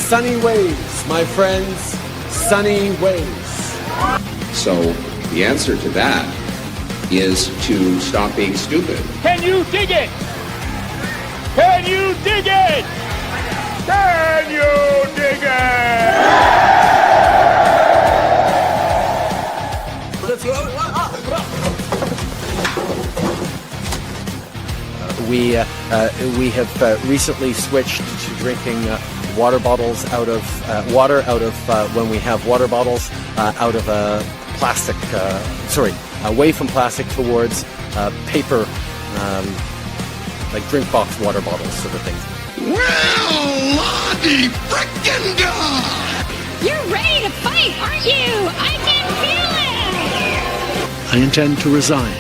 Sunny ways, my friends, sunny ways. So the answer to that is to stop being stupid. Can you dig it? Can you dig it? Can you dig it? We have recently switched to drinking water bottles out of water out of when we have water bottles out of a plastic. Away from plastic towards paper, like drink box water bottles, sort of thing. Well, Lottie frickin' God! You're ready to fight, aren't you? I can feel it! I intend to resign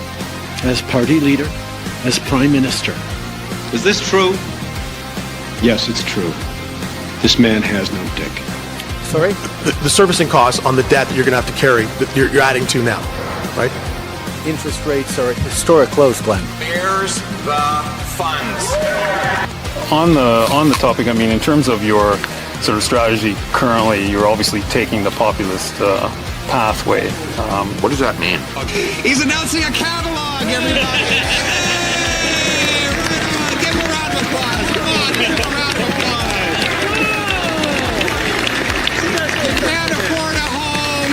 as party leader, as prime minister. Is this true? Yes, it's true. This man has no dick. Sorry? The servicing costs on the debt that you're going to have to carry, that you're adding to now, right? Interest rates are at historic lows, Glenn. Here's the funds. On the topic, I mean, in terms of your sort of strategy currently, you're obviously taking the populist pathway. What does that mean? He's announcing a catalog, everybody! Hey, right on. Give him a round of applause. Come on, give him a round of applause. You can't afford a home.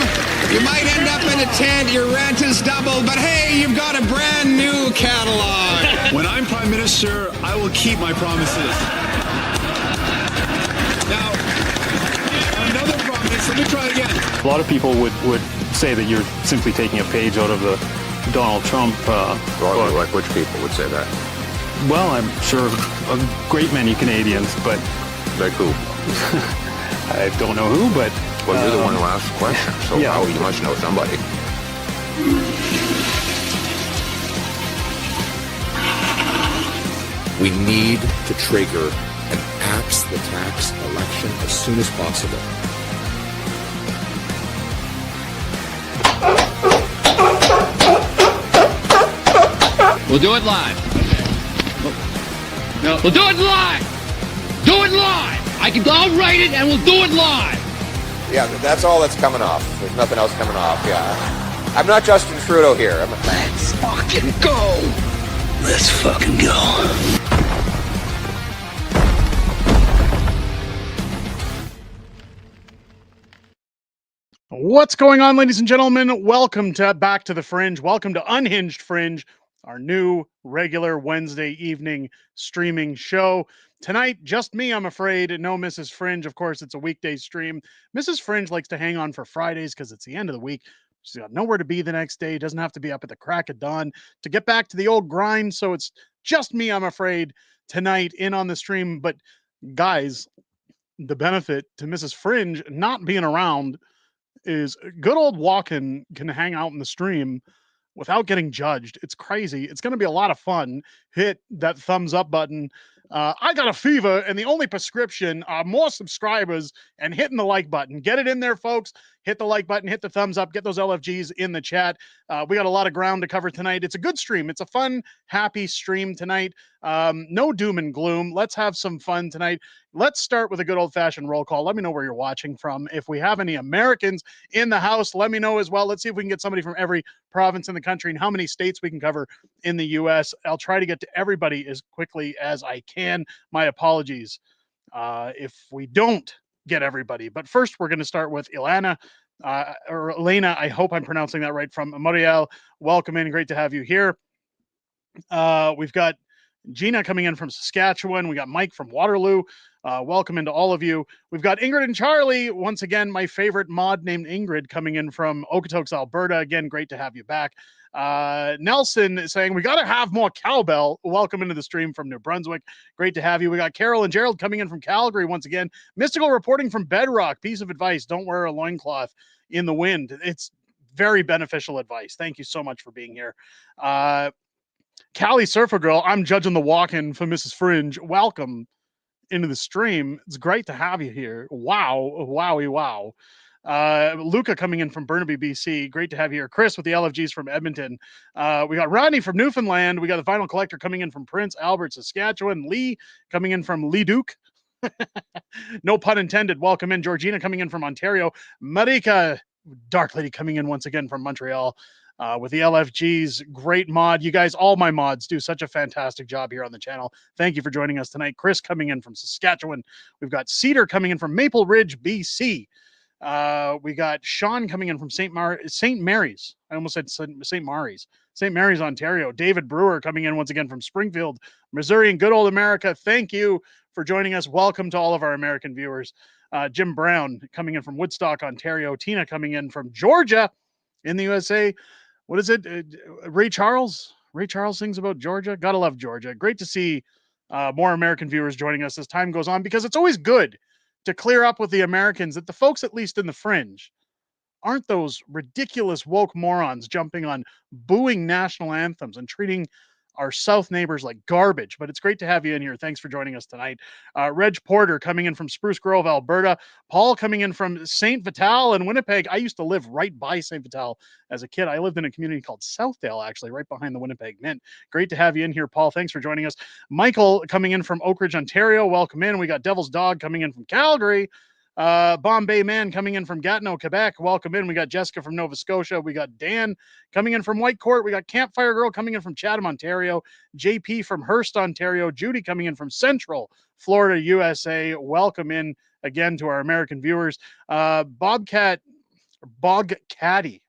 You might end up in a tent. Your rent is doubled, but hey, you've got a brand new catalog. When I'm Prime Minister, I will keep my promises. Now, another promise, let me try again. A lot of people would say that you're simply taking a page out of the Donald Trump book. Like which people would say that? Well, I'm sure a great many Canadians, but... Like who? I don't know who, but... Well, you're the one who asked the question, so yeah. You must know somebody. We need to trigger an axe the tax election as soon as possible. We'll do it live. No, we'll do it live. Do it live. I'll write it and we'll do it live. Yeah, that's all that's coming off. There's nothing else coming off, yeah. I'm not Justin Trudeau here. Let's fucking go. Let's fucking go. What's going on, ladies and gentlemen? Welcome to Back to the Fringe. Welcome to Unhinged Fringe, our new regular Wednesday evening streaming show. Tonight, just me, I'm afraid. No Mrs. Fringe. Of course, it's a weekday stream. Mrs. Fringe likes to hang on for Fridays because it's the end of the week. She's got nowhere to be the next day. Doesn't have to be up at the crack of dawn to get back to the old grind. So it's just me, I'm afraid, tonight in on the stream. But guys, the benefit to Mrs. Fringe not being around is good old Walken can hang out in the stream without getting judged. It's crazy. It's going to be a lot of fun. Hit that thumbs up button. I got a fever, and the only prescription are more subscribers and hitting the like button. Get it in there, folks. Hit the like button, hit the thumbs up, get those LFGs in the chat. We got a lot of ground to cover tonight. It's a good stream. It's a fun, happy stream tonight. No doom and gloom. Let's have some fun tonight. Let's start with a good old-fashioned roll call. Let me know where you're watching from. If we have any Americans in the house, let me know as well. Let's see if we can get somebody from every province in the country and how many states we can cover in the U.S. I'll try to get to everybody as quickly as I can. My apologies if we don't get everybody. But first, we're going to start with Ilana, or Elena. I hope I'm pronouncing that right, from Montreal. Welcome in. Great to have you here. We've got Gina coming in from Saskatchewan. We got Mike from Waterloo. Welcome into all of you. We've got Ingrid and Charlie. Once again, my favorite mod named Ingrid coming in from Okotoks, Alberta. Again, great to have you back. Nelson saying, we got to have more cowbell. Welcome into the stream from New Brunswick. Great to have you. We got Carol and Gerald coming in from Calgary once again. Mystical reporting from Bedrock. Piece of advice: don't wear a loincloth in the wind. It's very beneficial advice. Thank you so much for being here. Callie Surfer Girl, I'm judging the walk-in for Mrs. Fringe. Welcome into the stream. It's great to have you here. Wow. Wowie wow. Luca coming in from Burnaby, BC. Great to have you here. Chris with the LFGs from Edmonton. We got Rodney from Newfoundland. We got the Final Collector coming in from Prince Albert, Saskatchewan. Lee coming in from Leduc. No pun intended. Welcome in. Georgina coming in from Ontario. Marika, Dark Lady, coming in once again from Montreal with the LFGs. Great mod. You guys, all my mods, do such a fantastic job here on the channel. Thank you for joining us tonight. Chris coming in from Saskatchewan. We've got Cedar coming in from Maple Ridge, BC. We got Sean coming in from St. Mary's. I almost said St. Mary's. St. Mary's, Ontario. David Brewer coming in once again from Springfield, Missouri, and good old America. Thank you for joining us. Welcome to all of our American viewers. Jim Brown coming in from Woodstock, Ontario. Tina coming in from Georgia in the USA. What is it? Ray Charles? Ray Charles sings about Georgia. Gotta love Georgia. Great to see more American viewers joining us as time goes on, because it's always good to clear up with the Americans that the folks, at least in the fringe, aren't those ridiculous woke morons jumping on booing national anthems and treating our South neighbors like garbage. But it's great to have you in here. Thanks for joining us tonight. Reg Porter coming in from Spruce Grove, Alberta. Paul coming in from St. Vital in Winnipeg. I used to live right by St. Vital as a kid. I lived in a community called Southdale, actually, right behind the Winnipeg Mint. Great to have you in here, Paul. Thanks for joining us. Michael coming in from Oak Ridge, Ontario. Welcome in. We got Devil's Dog coming in from Calgary. Bombay Man coming in from Gatineau, Quebec. Welcome in. We got Jessica from Nova Scotia. We got Dan coming in from Whitecourt. We got Campfire Girl coming in from Chatham, Ontario. JP from Hearst, Ontario. Judy coming in from Central Florida, USA. Welcome in again to our American viewers. Bog Caddy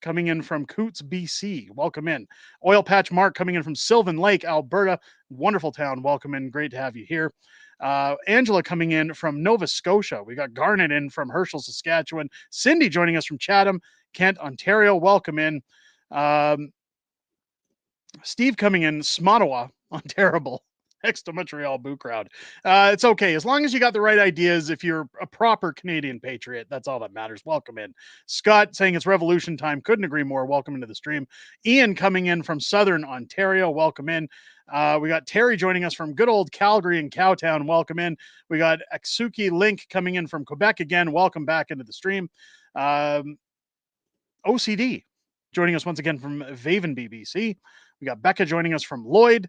coming in from Coots, BC. Welcome in. Oil Patch Mark coming in from Sylvan Lake, Alberta. Wonderful town. Welcome in. Great to have you here. Angela coming in from Nova Scotia. We got Garnet in from Herschel, Saskatchewan. Cindy joining us from Chatham, Kent, Ontario. Welcome in. Steve coming in, Smottawa, Ontario. Next to Montreal Boo Crowd. It's okay. As long as you got the right ideas, if you're a proper Canadian patriot, that's all that matters. Welcome in. Scott saying it's revolution time. Couldn't agree more. Welcome into the stream. Ian coming in from Southern Ontario. Welcome in. We got Terry joining us from good old Calgary and Cowtown. Welcome in. We got Aksuki Link coming in from Quebec again. Welcome back into the stream. OCD joining us once again from Vaven, BBC. We got Becca joining us from Lloyd.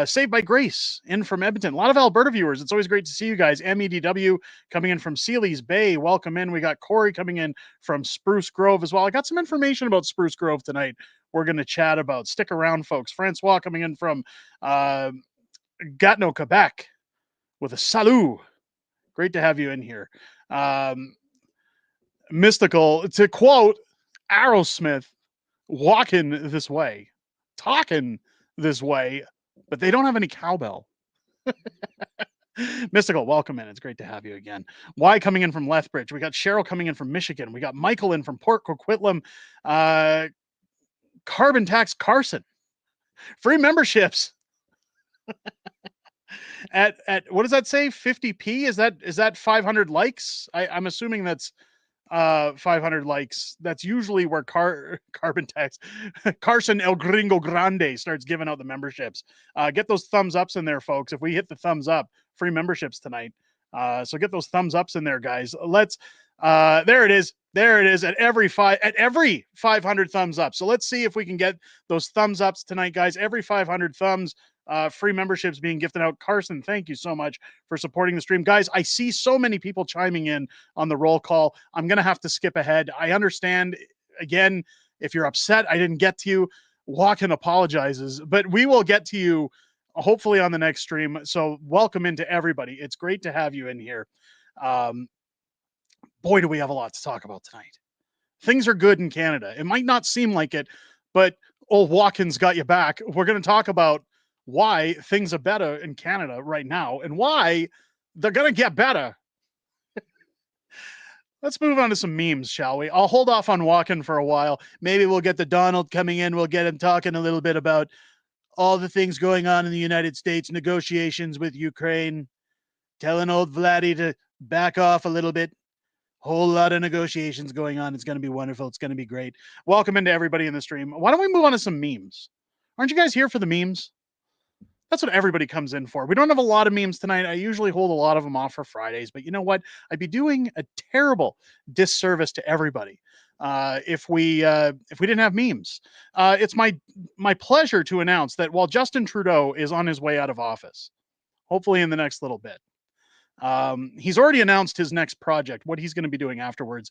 Saved by Grace in from Edmonton. A lot of Alberta viewers. It's always great to see you guys. MEDW coming in from Sealy's Bay. Welcome in. We got Corey coming in from Spruce Grove as well. I got some information about Spruce Grove tonight we're going to chat about. Stick around, folks. Francois coming in from Gatineau, Quebec with a salut. Great to have you in here. Mystical, to quote Aerosmith, walking this way, talking this way, but they don't have any cowbell. Mystical, welcome in. It's great to have you again. Y coming in from Lethbridge. We got Cheryl coming in from Michigan. We got Michael in from Port Coquitlam. Carbon Tax Carson. Free memberships. at what does that say? 50p? Is that 500 likes? I'm assuming that's 500 likes. That's usually where Carbon Tax Carson El Gringo Grande starts giving out the memberships. Get those thumbs ups in there, folks. If we hit the thumbs up, free memberships tonight. So get those thumbs ups in there, guys. Let's there it is at every 500 thumbs up. So let's see if we can get those thumbs ups tonight, guys. Every 500 thumbs, free memberships being gifted out. Carson, thank you so much for supporting the stream. Guys, I see so many people chiming in on the roll call. I'm going to have to skip ahead. I understand, again, if you're upset I didn't get to you, Walken apologizes, but we will get to you hopefully on the next stream. So welcome into everybody. It's great to have you in here. Boy, do we have a lot to talk about tonight. Things are good in Canada. It might not seem like it, but old Watkins got you back. We're going to talk about why things are better in Canada right now and why they're going to get better. Let's move on to some memes, shall we? I'll hold off on walking for a while. Maybe we'll get the Donald coming in. We'll get him talking a little bit about all the things going on in the United States, negotiations with Ukraine, telling old Vladdy to back off a little bit. Whole lot of negotiations going on. It's going to be wonderful. It's going to be great. Welcome into everybody in the stream. Why don't we move on to some memes? Aren't you guys here for the memes? That's what everybody comes in for. We don't have a lot of memes tonight. I usually hold a lot of them off for Fridays, but you know what? I'd be doing a terrible disservice to everybody if we didn't have memes. It's my pleasure to announce that while Justin Trudeau is on his way out of office, hopefully in the next little bit, He's already announced his next project, what he's going to be doing afterwards.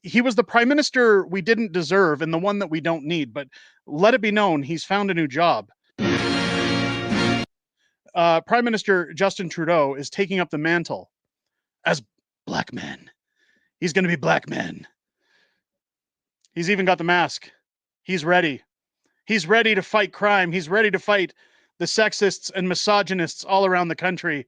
He was the prime minister we didn't deserve and the one that we don't need, but let it be known, he's found a new job. Prime Minister Justin Trudeau is taking up the mantle as black man. He's going to be black man. He's even got the mask. He's ready. He's ready to fight crime. He's ready to fight the sexists and misogynists all around the country.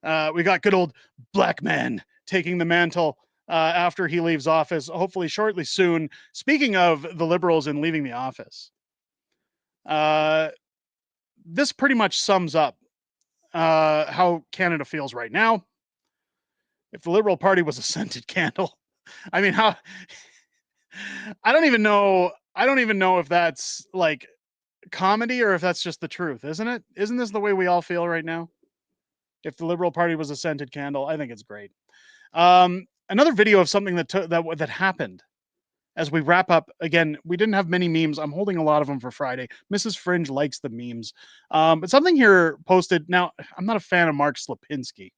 We got good old black man taking the mantle after he leaves office, hopefully shortly soon. Speaking of the Liberals and leaving the office, this pretty much sums up how Canada feels right now. If the Liberal Party was a scented candle, I mean, how I don't even know if that's like comedy or if that's just the truth, isn't it? Isn't this the way we all feel right now? If the Liberal Party was a scented candle, I think it's great. Another video of something that happened as we wrap up. Again, we didn't have many memes. I'm holding a lot of them for Friday. Mrs. Fringe likes the memes. But something here posted. Now, I'm not a fan of Mark Slapinski,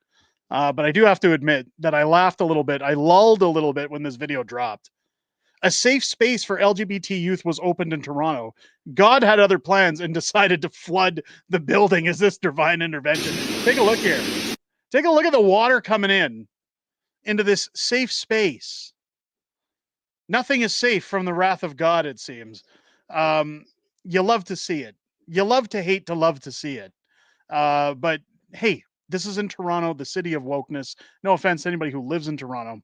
but I do have to admit that I laughed a little bit. I lulled a little bit when this video dropped. A safe space for LGBT youth was opened in Toronto. God had other plans and decided to flood the building. Is this divine intervention? Take a look here. Take a look at the water coming into this safe space. Nothing is safe from the wrath of God, it seems. You love to see it. You love to hate to love to see it. But hey, this is in Toronto, the city of wokeness. No offense to anybody who lives in Toronto.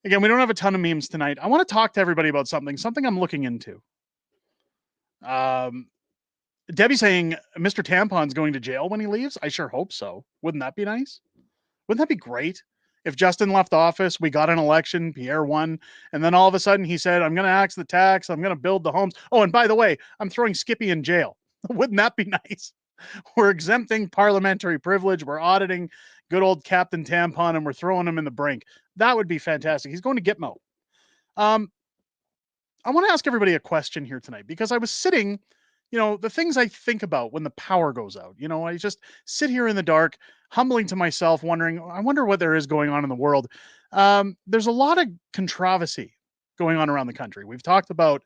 Again, we don't have a ton of memes tonight. I want to talk to everybody about something I'm looking into. Debbie saying Mr. Tampon's going to jail when he leaves. I sure hope so. Wouldn't that be nice? Wouldn't that be great? If Justin left office, we got an election, Pierre won, and then all of a sudden he said, I'm going to axe the tax, I'm going to build the homes. Oh, and by the way, I'm throwing Skippy in jail. Wouldn't that be nice? We're exempting parliamentary privilege. We're auditing good old Captain Tampon, and we're throwing him in the brink. That would be fantastic. He's going to Gitmo. I want to ask everybody a question here tonight, because I was sitting, the things I think about when the power goes out. I just sit here in the dark, humbling to myself, wondering, I wonder what there is going on in the world. There's a lot of controversy going on around the country. We've talked about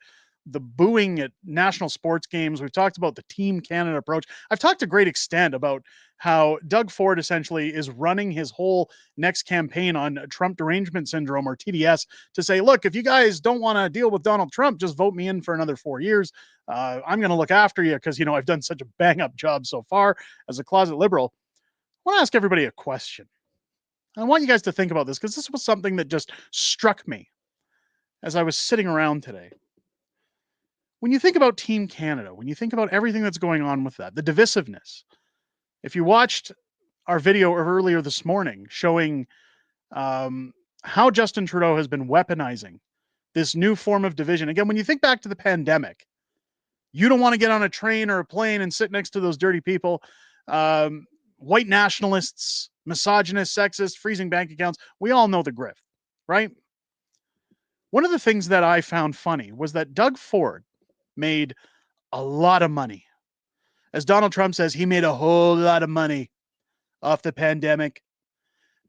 the booing at national sports games. We've talked about the Team Canada approach. I've talked to great extent about how Doug Ford essentially is running his whole next campaign on Trump derangement syndrome, or TDS, to say, look, if you guys don't want to deal with Donald Trump, just vote me in for another 4 years. I'm going to look after you because, I've done such a bang up job so far as a closet liberal. I want to ask everybody a question. I want you guys to think about this, because this was something that just struck me as I was sitting around today. When you think about Team Canada, when you think about everything that's going on with that, the divisiveness, if you watched our video earlier this morning showing how Justin Trudeau has been weaponizing this new form of division. Again, when you think back to the pandemic, you don't want to get on a train or a plane and sit next to those dirty people, white nationalists, misogynists, sexist, freezing bank accounts. We all know the grift, right? One of the things that I found funny was that Doug Ford made a lot of money. As Donald Trump says, he made a whole lot of money off the pandemic.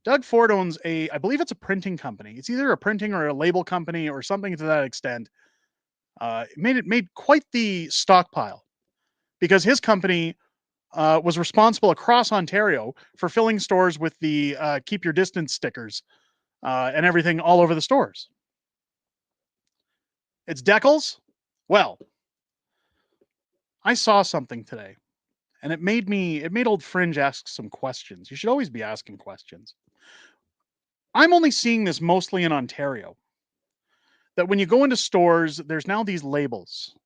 Doug Ford owns I believe it's a printing company. It's either a printing or a label company or something to that extent. It made quite the stockpile, because his company was responsible across Ontario for filling stores with the keep your distance stickers and everything all over the stores. It's Decals. Well, I saw something today, and it made old Fringe ask some questions. You should always be asking questions. I'm only seeing this mostly in Ontario, that when you go into stores, there's now these labels,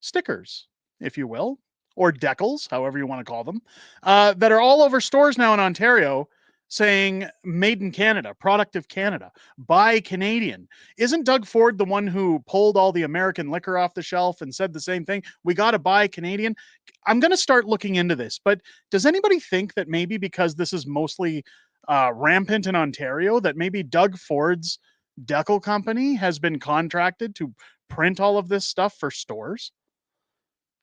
stickers, if you will, or decals, however you want to call them, that are all over stores now in Ontario saying made in Canada, product of Canada, buy Canadian. Isn't Doug Ford the one who pulled all the American liquor off the shelf and said the same thing? We got to buy Canadian. I'm going to start looking into this, but does anybody think that maybe because this is mostly rampant in Ontario, that maybe Doug Ford's decal company has been contracted to print all of this stuff for stores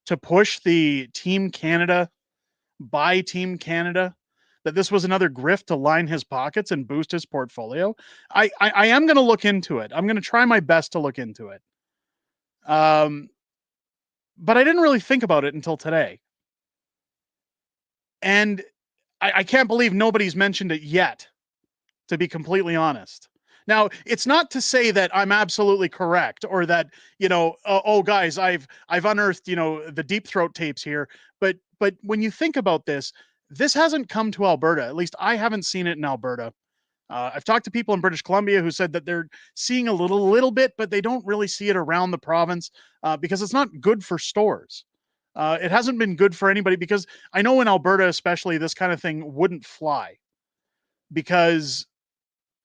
to push the Team Canada buy Team Canada, that this was another grift to line his pockets and boost his portfolio. I am going to look into it. I'm going to try my best to look into it. But I didn't really think about it until today. And I can't believe nobody's mentioned it yet, to be completely honest. Now, it's not to say that I'm absolutely correct or that, oh guys, I've unearthed, the deep throat tapes here. But when you think about this hasn't come to Alberta. At least I haven't seen it in Alberta. I've talked to people in British Columbia who said that they're seeing a little bit, but they don't really see it around the province because it's not good for stores. It hasn't been good for anybody because I know in Alberta, especially, this kind of thing wouldn't fly because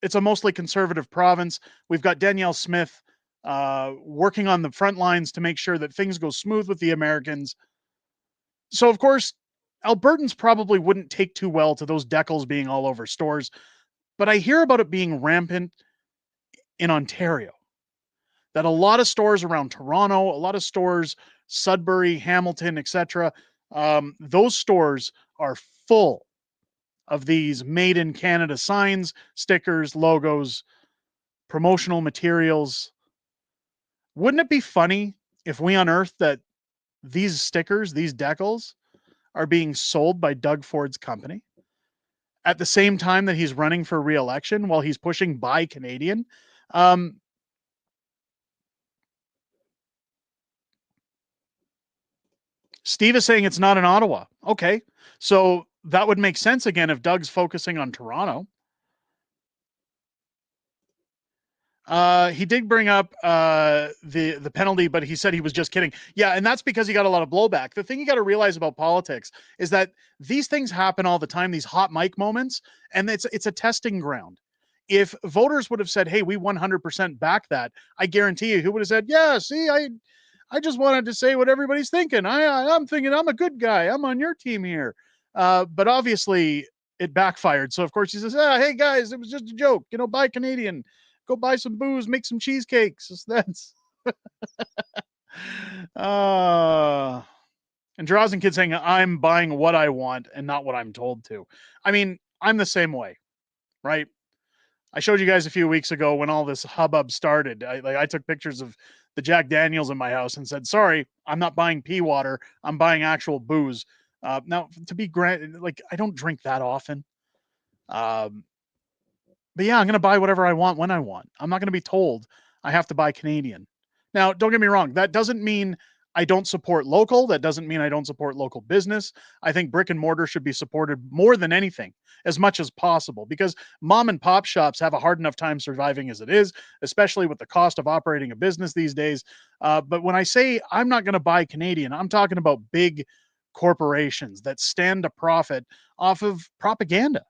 it's a mostly conservative province. We've got Danielle Smith working on the front lines to make sure that things go smooth with the Americans. So, of course, Albertans probably wouldn't take too well to those decals being all over stores. But I hear about it being rampant in Ontario. That a lot of stores around Toronto, a lot of stores, Sudbury, Hamilton, etc., those stores are full of these made in Canada signs, stickers, logos, promotional materials. Wouldn't it be funny if we unearthed that these stickers, these decals, are being sold by Doug Ford's company at the same time that he's running for re-election while he's pushing Buy Canadian? Steve is saying it's not in Ottawa. Okay, so that would make sense again if Doug's focusing on Toronto. He did bring up the penalty, but he said he was just kidding. Yeah, and that's because he got a lot of blowback. The thing you got to realize about politics is that these things happen all the time, these hot mic moments, and it's a testing ground. If voters would have said, hey, we 100% back that, I guarantee you, who would have said, yeah, see, I just wanted to say what everybody's thinking. I'm thinking I'm a good guy. I'm on your team here. But obviously it backfired. So of course he says, hey guys, it was just a joke. Buy Canadian. Go buy some booze, make some cheesecakes. That's and Drazen Kid saying I'm buying what I want and not what I'm told to. I mean, I'm the same way, right? I showed you guys a few weeks ago when all this hubbub started. I took pictures of the Jack Daniels in my house and said, sorry, I'm not buying pea water. I'm buying actual booze. Now, to be granted, I don't drink that often. But yeah, I'm going to buy whatever I want when I want. I'm not going to be told I have to buy Canadian. Now, don't get me wrong. That doesn't mean I don't support local. That doesn't mean I don't support local business. I think brick and mortar should be supported more than anything, as much as possible, because mom and pop shops have a hard enough time surviving as it is, especially with the cost of operating a business these days. But when I say I'm not going to buy Canadian, I'm talking about big corporations that stand to profit off of propaganda.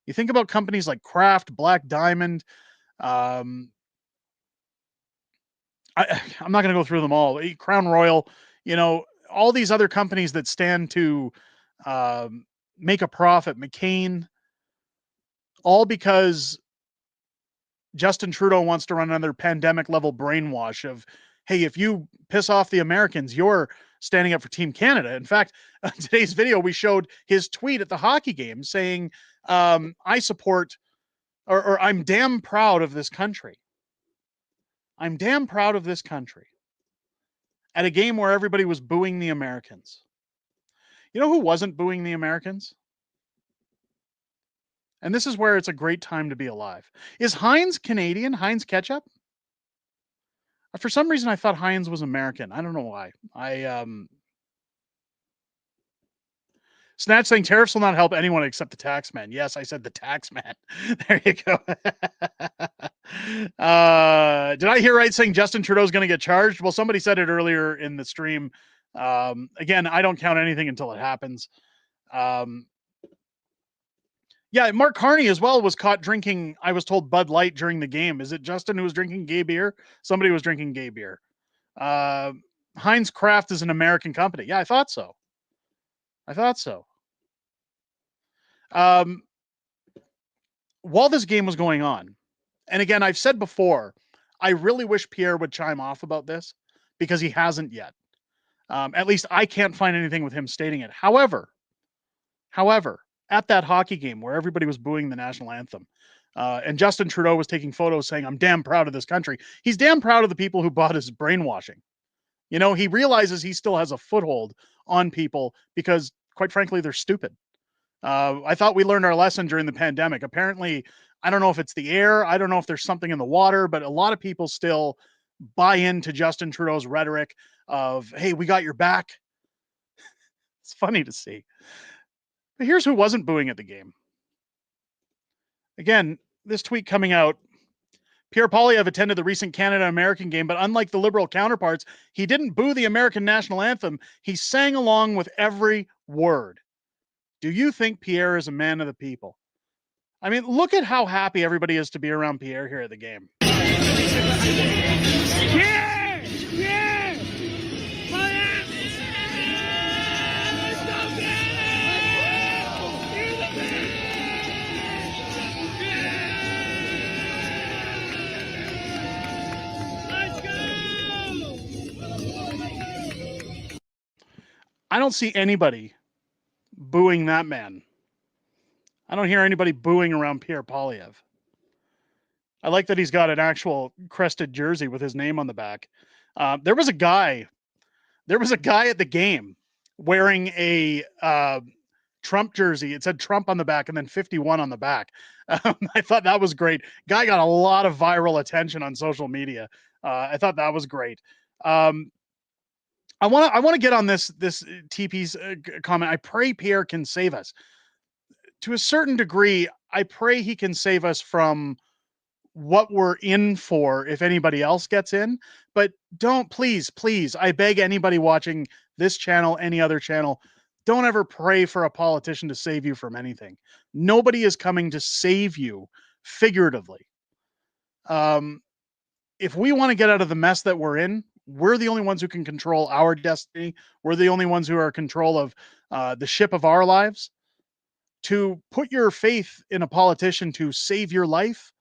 You think about companies like Kraft, Black Diamond. I'm not going to go through them all. Crown Royal, all these other companies that stand to make a profit. McCain, all because Justin Trudeau wants to run another pandemic level brainwash of, hey, if you piss off the Americans, you're standing up for Team Canada. In fact, today's video, we showed his tweet at the hockey game saying, I support, or I'm damn proud of this country. I'm damn proud of this country. At a game where everybody was booing the Americans. You know who wasn't booing the Americans? And this is where it's a great time to be alive. Is Heinz Canadian? Heinz ketchup? For some reason, I thought Heinz was American. I don't know why. Snatch saying tariffs will not help anyone except the tax man. Yes, I said the tax man. There you go. Did I hear right saying Justin Trudeau's going to get charged? Well, somebody said it earlier in the stream. Again, I don't count anything until it happens. Yeah, Mark Carney as well was caught drinking, I was told, Bud Light during the game. Is it Justin who was drinking gay beer? Somebody was drinking gay beer. Heinz Kraft is an American company. Yeah, I thought so. While this game was going on, and again, I've said before, I really wish Pierre would chime off about this because he hasn't yet. At least I can't find anything with him stating it. However, However, at that hockey game where everybody was booing the national anthem, and Justin Trudeau was taking photos saying, I'm damn proud of this country. He's damn proud of the people who bought his brainwashing. You know, he realizes he still has a foothold on people because, quite frankly, they're stupid. I thought we learned our lesson during the pandemic. Apparently, I don't know if it's the air. I don't know if there's something in the water, but a lot of people still buy into Justin Trudeau's rhetoric of, hey, we got your back. It's funny to see. But here's who wasn't booing at the game. Again, this tweet coming out, Pierre Poilievre attended the recent Canada-American game, but unlike the Liberal counterparts, he didn't boo the American national anthem. He sang along with every word. Do you think Pierre is a man of the people? I mean, look at how happy everybody is to be around Pierre here at the game. Pierre! Pierre! I don't see anybody booing that man. I don't hear anybody booing around Pierre Poilievre. I like that he's got an actual crested jersey with his name on the back. There was a guy at the game wearing a Trump jersey. It said Trump on the back and then 51 on the back. I thought that was great. Guy got a lot of viral attention on social media. I thought that was great. I want to get on this TP's comment. I pray Pierre can save us. To a certain degree, I pray he can save us from what we're in for if anybody else gets in. But don't, please, I beg anybody watching this channel, any other channel, don't ever pray for a politician to save you from anything. Nobody is coming to save you figuratively. If we want to get out of the mess that we're in, we're the only ones who can control our destiny. We're the only ones who are in control of the ship of our lives. To put your faith in a politician to save your life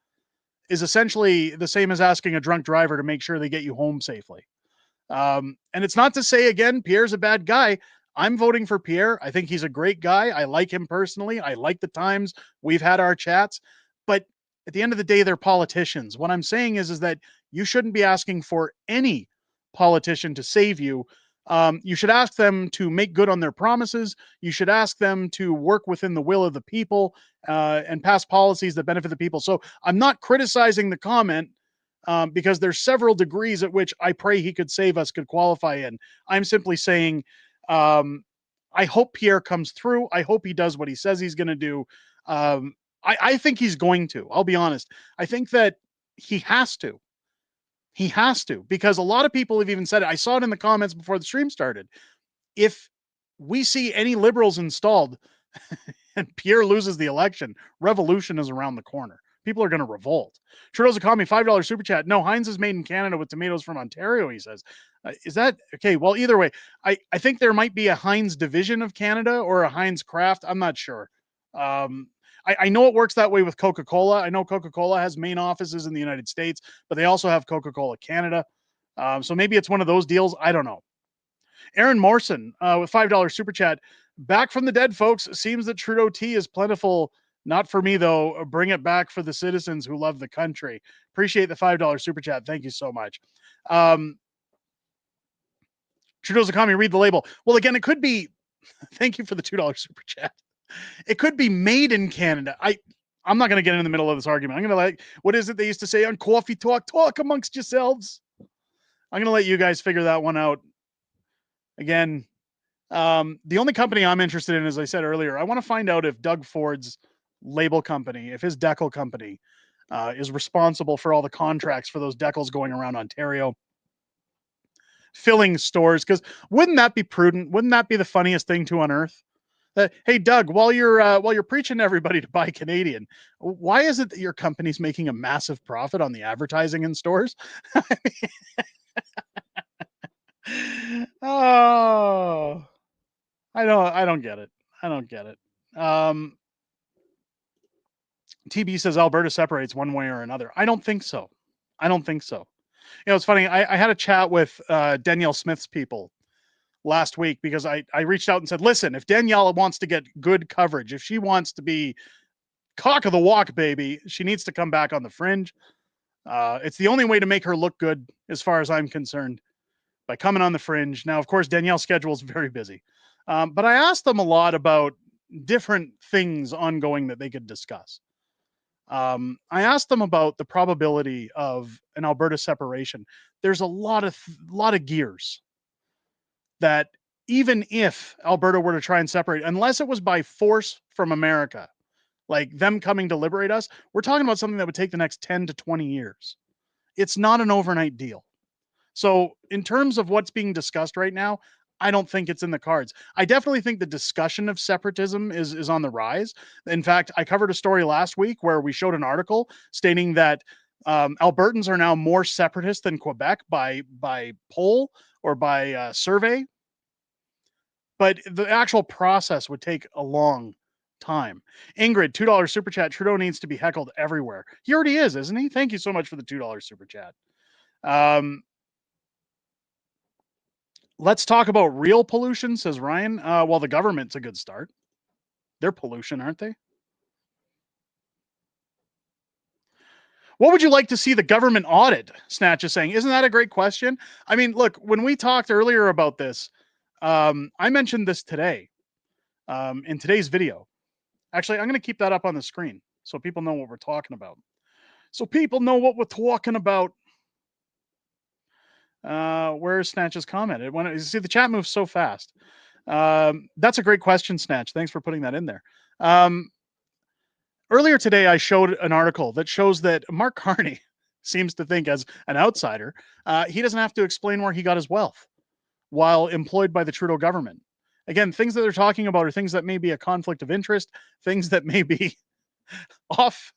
is essentially the same as asking a drunk driver to make sure they get you home safely. And it's not to say, again, Pierre's a bad guy. I'm voting for Pierre. I think he's a great guy. I like him personally. I like the times we've had our chats. But at the end of the day, they're politicians. What I'm saying is that you shouldn't be asking for any politician to save you. You should ask them to make good on their promises. You should ask them to work within the will of the people and pass policies that benefit the people. So I'm not criticizing the comment because there's several degrees at which I pray he could save us, could qualify in. I'm simply saying I hope Pierre comes through. I hope he does what he says he's going to do. I think he's going to. I'll be honest. I think that he has to. He has to, because a lot of people have even said it. I saw it in the comments before the stream started. If we see any liberals installed and Pierre loses the election, revolution is around the corner. People are going to revolt. Trudeau's economy, $5 super chat. No, Heinz is made in Canada with tomatoes from Ontario, he says. Is that okay? Well, either way, I think there might be a Heinz division of Canada or a Heinz Craft. I'm not sure. I know it works that way with Coca-Cola. I know Coca-Cola has main offices in the United States, but they also have Coca-Cola Canada. So maybe it's one of those deals. I don't know. Aaron Morrison with $5 super chat. Back from the dead, folks. Seems that Trudeau tea is plentiful. Not for me, though. Bring it back for the citizens who love the country. Appreciate the $5 super chat. Thank you so much. Trudeau's economy, read the label. Well, again, it could be, thank you for the $2 super chat. It could be made in Canada. I'm not going to get in the middle of this argument. I'm going to let, what is it they used to say on Coffee Talk? Talk amongst yourselves. I'm going to let you guys figure that one out. Again, the only company I'm interested in, as I said earlier, I want to find out if Doug Ford's label company, if his decal company is responsible for all the contracts for those decals going around Ontario, filling stores. Because wouldn't that be prudent? Wouldn't that be the funniest thing to unearth? Hey, Doug, while you're preaching to everybody to buy Canadian, why is it that your company's making a massive profit on the advertising in stores? Oh, I don't get it. I don't get it. TB says Alberta separates one way or another. I don't think so. I don't think so. You know, it's funny. I had a chat with Danielle Smith's people last week because I reached out and said, listen, if Danielle wants to get good coverage, if she wants to be cock of the walk, baby, she needs to come back on the Fringe. It's the only way to make her look good as far as I'm concerned, by coming on the Fringe. Now, of course, Danielle's schedule is very busy. But I asked them a lot about different things ongoing that they could discuss. I asked them about the probability of an Alberta separation. There's a lot of gears that even if Alberta were to try and separate, unless it was by force from America, like them coming to liberate us, we're talking about something that would take the next 10 to 20 years. It's not an overnight deal. So in terms of what's being discussed right now, I don't think it's in the cards. I definitely think the discussion of separatism is on the rise. In fact, I covered a story last week where we showed an article stating that Albertans are now more separatist than Quebec by poll or by survey. But the actual process would take a long time. Ingrid, $2 super chat. Trudeau needs to be heckled everywhere. He already is, isn't he? Thank you so much for the $2 super chat. Let's talk about real pollution, says Ryan. Well, the government's a good start. They're pollution, aren't they? What would you like to see the government audit? Snatch is saying. Isn't that a great question? I mean, look, when we talked earlier about this, I mentioned this today in today's video. Actually, I'm going to keep that up on the screen so people know what we're talking about. Where's Snatch's comment? You see, the chat moves so fast. That's a great question, Snatch. Thanks for putting that in there. Earlier today, I showed an article that shows that Mark Carney seems to think, as an outsider, he doesn't have to explain where he got his wealth while employed by the Trudeau government. Again, things that they're talking about are things that may be a conflict of interest, things that may be off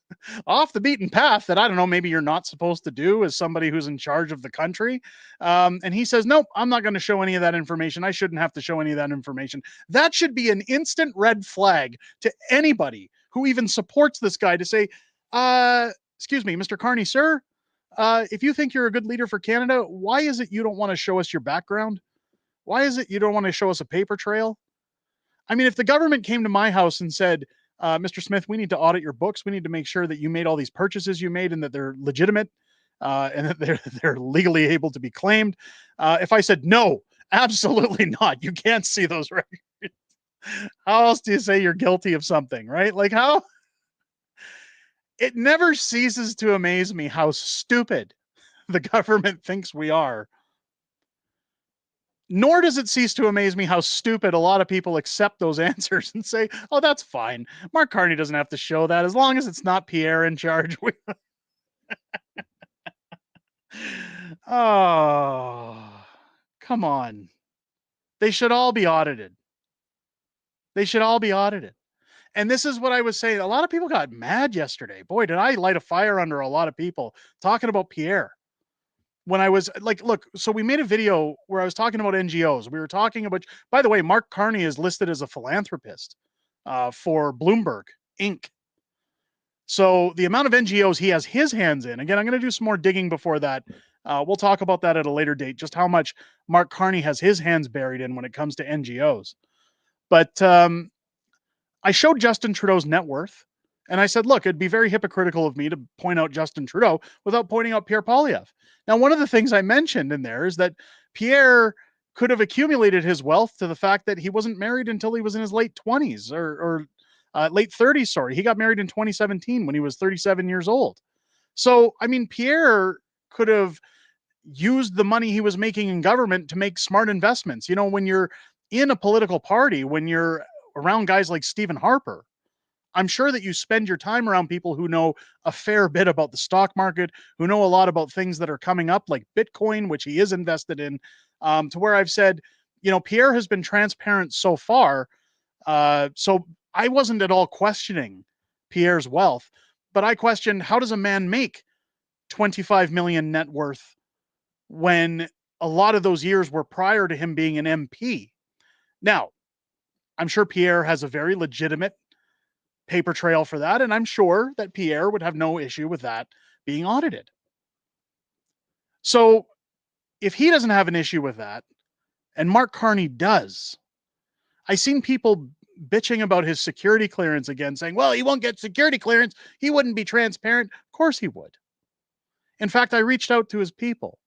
the beaten path that, I don't know, maybe you're not supposed to do as somebody who's in charge of the country. And he says, nope, I'm not going to show any of that information. I shouldn't have to show any of that information. That should be an instant red flag to anybody who even supports this guy to say, excuse me, Mr. Carney, sir, if you think you're a good leader for Canada, why is it you don't want to show us your background? Why is it you don't want to show us a paper trail? I mean, if the government came to my house and said, Mr. Smith, we need to audit your books. We need to make sure that you made all these purchases you made and that they're legitimate and that they're legally able to be claimed. If I said, no, absolutely not, you can't see those records, how else do you say you're guilty of something, right? Like, how? It never ceases to amaze me how stupid the government thinks we are. Nor does it cease to amaze me how stupid a lot of people accept those answers and say, oh, that's fine. Mark Carney doesn't have to show that as long as it's not Pierre in charge. Oh, come on. They should all be audited. They should all be audited. And this is what I was saying. A lot of people got mad yesterday. Boy, did I light a fire under a lot of people talking about Pierre. When I was like, look, so we made a video where I was talking about NGOs. We were talking about, by the way, Mark Carney is listed as a philanthropist for Bloomberg Inc. So the amount of NGOs he has his hands in, again, I'm going to do some more digging before that. We'll talk about that at a later date, just how much Mark Carney has his hands buried in when it comes to NGOs. But I showed Justin Trudeau's net worth. And I said, look, it'd be very hypocritical of me to point out Justin Trudeau without pointing out Pierre Poilievre. Now, one of the things I mentioned in there is that Pierre could have accumulated his wealth to the fact that he wasn't married until he was in his late 20s or late 30s. Sorry, he got married in 2017 when he was 37 years old. So, I mean, Pierre could have used the money he was making in government to make smart investments. You know, when you're in a political party, when you're around guys like Stephen Harper, I'm sure that you spend your time around people who know a fair bit about the stock market, who know a lot about things that are coming up like Bitcoin, which he is invested in, to where I've said, you know, Pierre has been transparent so far. So I wasn't at all questioning Pierre's wealth, but I questioned, how does a man make 25 million net worth when a lot of those years were prior to him being an MP? Now, I'm sure Pierre has a very legitimate paper trail for that, and I'm sure that Pierre would have no issue with that being audited. So if he doesn't have an issue with that, And Mark Carney does. I seen people bitching about his security clearance again, saying, well, he won't get security clearance. He wouldn't be transparent. Of course he would. In fact, I reached out to his people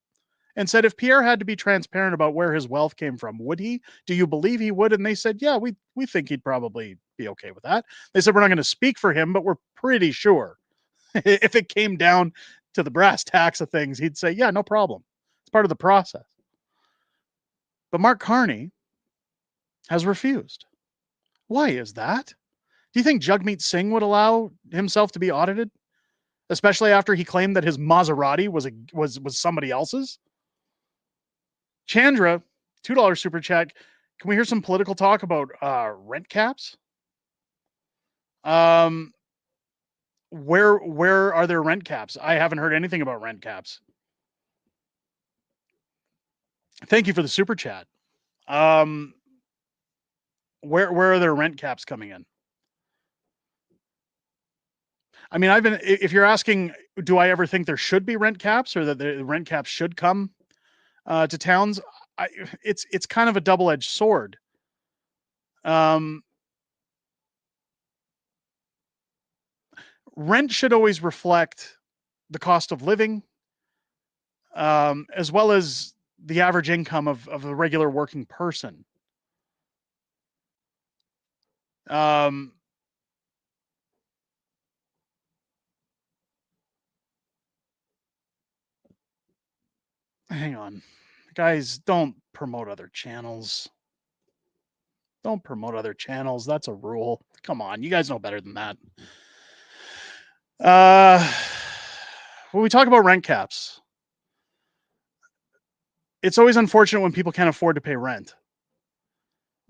and said, if Pierre had to be transparent about where his wealth came from, would he? Do you believe he would? And they said, yeah, we think he'd probably be okay with that. They said, we're not going to speak for him, but we're pretty sure if it came down to the brass tacks of things, he'd say, yeah, no problem. It's part of the process. But Mark Carney has refused. Why is that? Do you think Jagmeet Singh would allow himself to be audited? Especially after he claimed that his Maserati was somebody else's? Chandra, $2 super chat. Can we hear some political talk about rent caps? Where are there rent caps? I haven't heard anything about rent caps. Thank you for the super chat. Where are there rent caps coming in? I mean, if you're asking, do I ever think there should be rent caps or that the rent caps should come to towns? It's kind of a double-edged sword. Rent should always reflect the cost of living, as well as the average income of the regular working person. Hang on. Guys, don't promote other channels. Don't promote other channels. That's a rule. Come on, you guys know better than that. When we talk about rent caps, it's always unfortunate when people can't afford to pay rent.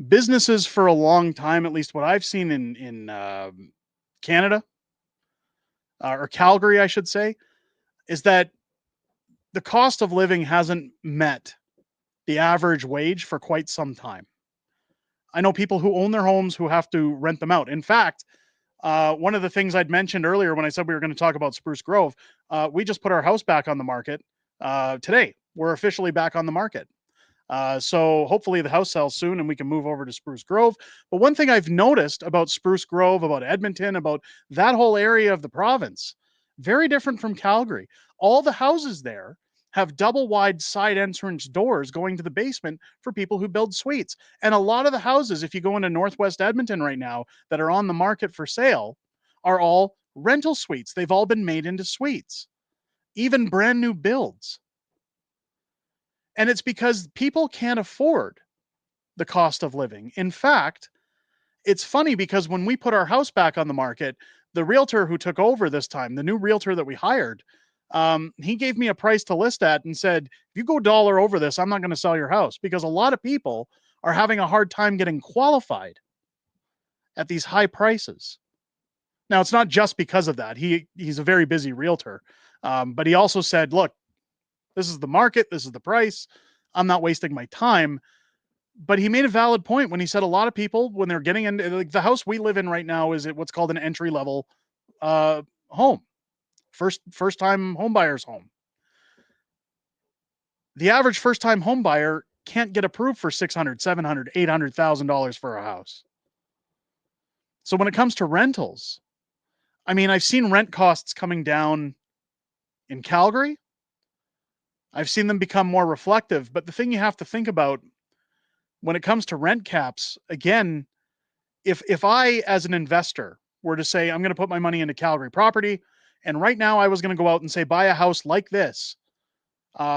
Businesses for a long time, at least what I've seen in Canada, or Calgary, I should say, is that the cost of living hasn't met the average wage for quite some time. I know people who own their homes who have to rent them out. In fact, one of the things I'd mentioned earlier when I said we were going to talk about Spruce Grove, we just put our house back on the market today. We're officially back on the market. So hopefully the house sells soon and we can move over to Spruce Grove. But one thing I've noticed about Spruce Grove, about Edmonton, about that whole area of the province, very different from Calgary. All the houses there have double wide side entrance doors going to the basement for people who build suites. And a lot of the houses, if you go into Northwest Edmonton right now, that are on the market for sale, are all rental suites. They've all been made into suites, even brand new builds. And it's because people can't afford the cost of living. In fact, it's funny because when we put our house back on the market, the realtor who took over this time, the new realtor that we hired, he gave me a price to list at and said, if you go dollar over this, I'm not going to sell your house, because a lot of people are having a hard time getting qualified at these high prices. Now, it's not just because of that. He's a very busy realtor. But he also said, look, this is the market. This is the price. I'm not wasting my time. But he made a valid point when he said a lot of people, when they're getting into, like, the house we live in right now is what's called an entry level home. First time home buyer's home. The average first time home buyer can't get approved for $600,000, $700,000, $800,000 for a house. So when it comes to rentals, I mean, I've seen rent costs coming down in Calgary. I've seen them become more reflective. But the thing you have to think about when it comes to rent caps, again, if I, as an investor, were to say, I'm going to put my money into Calgary property, and right now I was going to go out and say, buy a house like this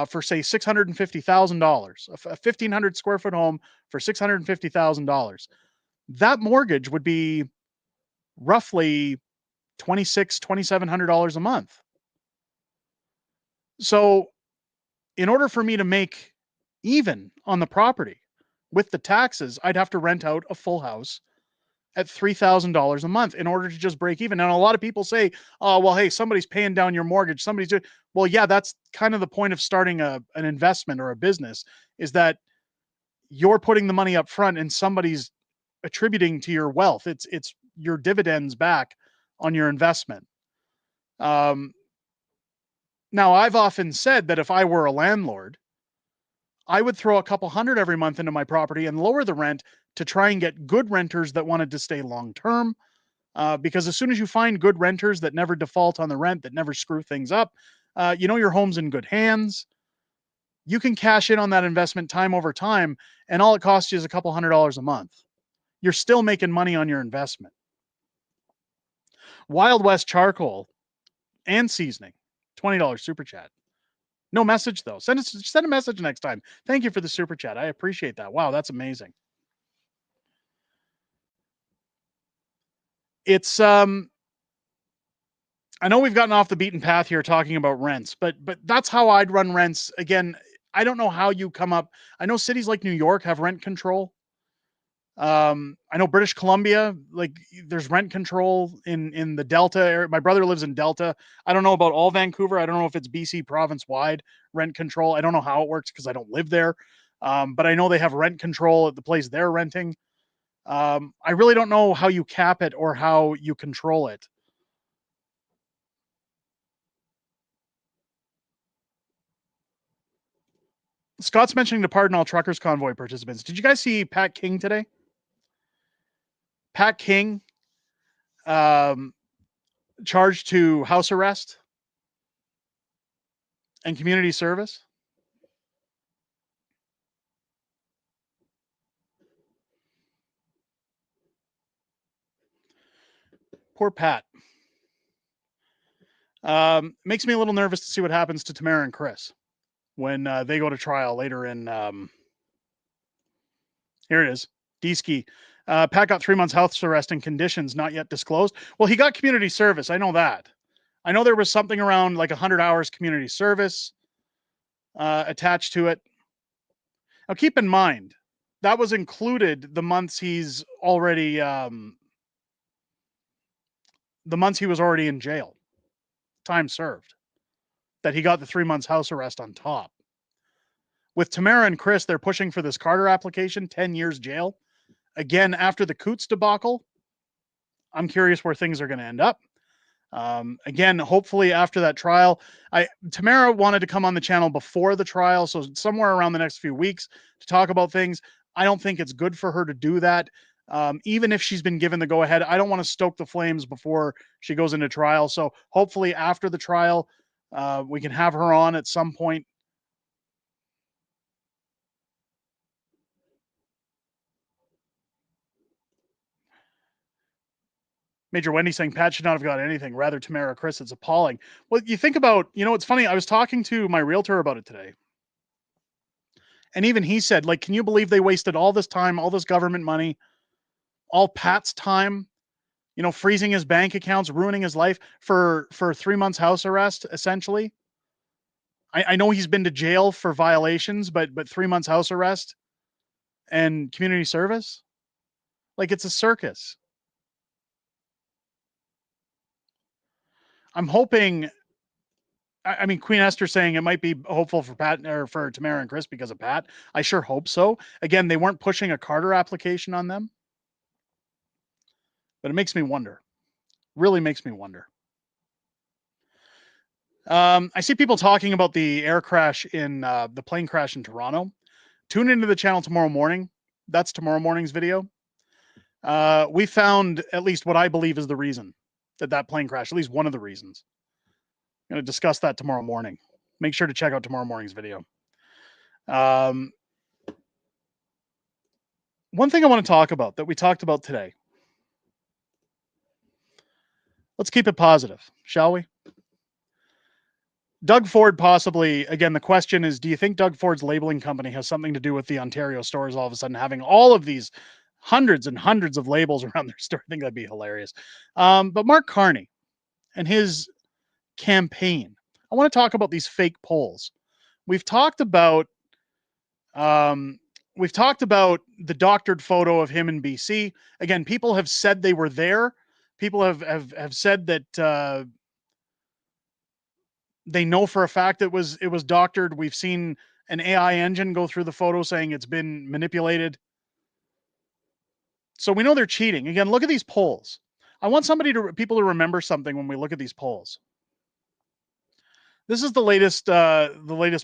for, say, $650,000, a 1,500 square foot home for $650,000. That mortgage would be roughly $2,600, $2,700 a month. So in order for me to make even on the property with the taxes, I'd have to rent out a full house at $3,000 a month in order to just break even. And a lot of people say, oh, well, hey, somebody's paying down your mortgage. Somebody's doing, well, yeah, that's kind of the point of starting an investment or a business, is that you're putting the money up front and somebody's attributing to your wealth. It's your dividends back on your investment. Now, I've often said that if I were a landlord, I would throw a couple hundred every month into my property and lower the rent to try and get good renters that wanted to stay long term. Because as soon as you find good renters that never default on the rent, that never screw things up, your home's in good hands. You can cash in on that investment time over time, and all it costs you is a couple $100 a month. You're still making money on your investment. Wild West Charcoal and Seasoning, $20 super chat. No message though. Send a message next time. Thank you for the super chat. I appreciate that. Wow, that's amazing. It's I know we've gotten off the beaten path here talking about rents, but that's how I'd run rents. Again, I don't know how you come up. I know cities like New York have rent control. I know British Columbia, like there's rent control in the Delta area. My brother lives in Delta. I don't know about all Vancouver. I don't know if it's BC province wide rent control. I don't know how it works because I don't live there. But I know they have rent control at the place they're renting. I really don't know how you cap it or how you control it. Scott's mentioning to pardon all truckers convoy participants. Did you guys see Pat King today? Pat King, charged to house arrest and community service. Poor Pat. Makes me a little nervous to see what happens to Tamara and Chris when they go to trial later in. Here it is. D-Ski. Pat got 3 months house arrest and conditions not yet disclosed. Well, he got community service. I know that. I know there was something around like 100 hours community service attached to it. Now, keep in mind, that was included the months he's already, the months he was already in jail. Time served. That he got the 3 months house arrest on top. With Tamara and Chris, they're pushing for this Carter application, 10 years jail. Again, after the Coots debacle, I'm curious where things are going to end up. Again, hopefully after that trial, Tamara wanted to come on the channel before the trial, so somewhere around the next few weeks to talk about things. I don't think it's good for her to do that. Even if she's been given the go-ahead, I don't want to stoke the flames before she goes into trial. So hopefully after the trial, we can have her on at some point. Major Wendy saying Pat should not have got anything. Rather Tamara Chris. It's appalling. Well, you think about, it's funny. I was talking to my realtor about it today. And even he said, like, can you believe they wasted all this time, all this government money, all Pat's time, freezing his bank accounts, ruining his life for 3 months house arrest, essentially. I know he's been to jail for violations, but 3 months house arrest and community service. Like, it's a circus. I'm hoping, Queen Esther saying it might be hopeful for Pat or for Tamara and Chris because of Pat. I sure hope so. Again, they weren't pushing a Carter application on them. But it makes me wonder. Really makes me wonder. I see people talking about the air crash the plane crash in Toronto. Tune into the channel tomorrow morning. That's tomorrow morning's video. We found at least what I believe is the reason that plane crashed, at least one of the reasons. I'm going to discuss that tomorrow morning. Make sure to check out tomorrow morning's video. One thing I want to talk about that we talked about today. Let's keep it positive, shall we? Doug Ford possibly, again, the question is, do you think Doug Ford's labeling company has something to do with the Ontario stores all of a sudden having all of these hundreds and hundreds of labels around their store? I think that'd be hilarious. But Mark Carney and his campaign. I want to talk about these fake polls. We've talked about the doctored photo of him in BC. Again, people have said they were there. People have said that they know for a fact it was doctored. We've seen an AI engine go through the photo saying it's been manipulated. So we know they're cheating. Again, look at these polls. I want people to remember something when we look at these polls. This is the latest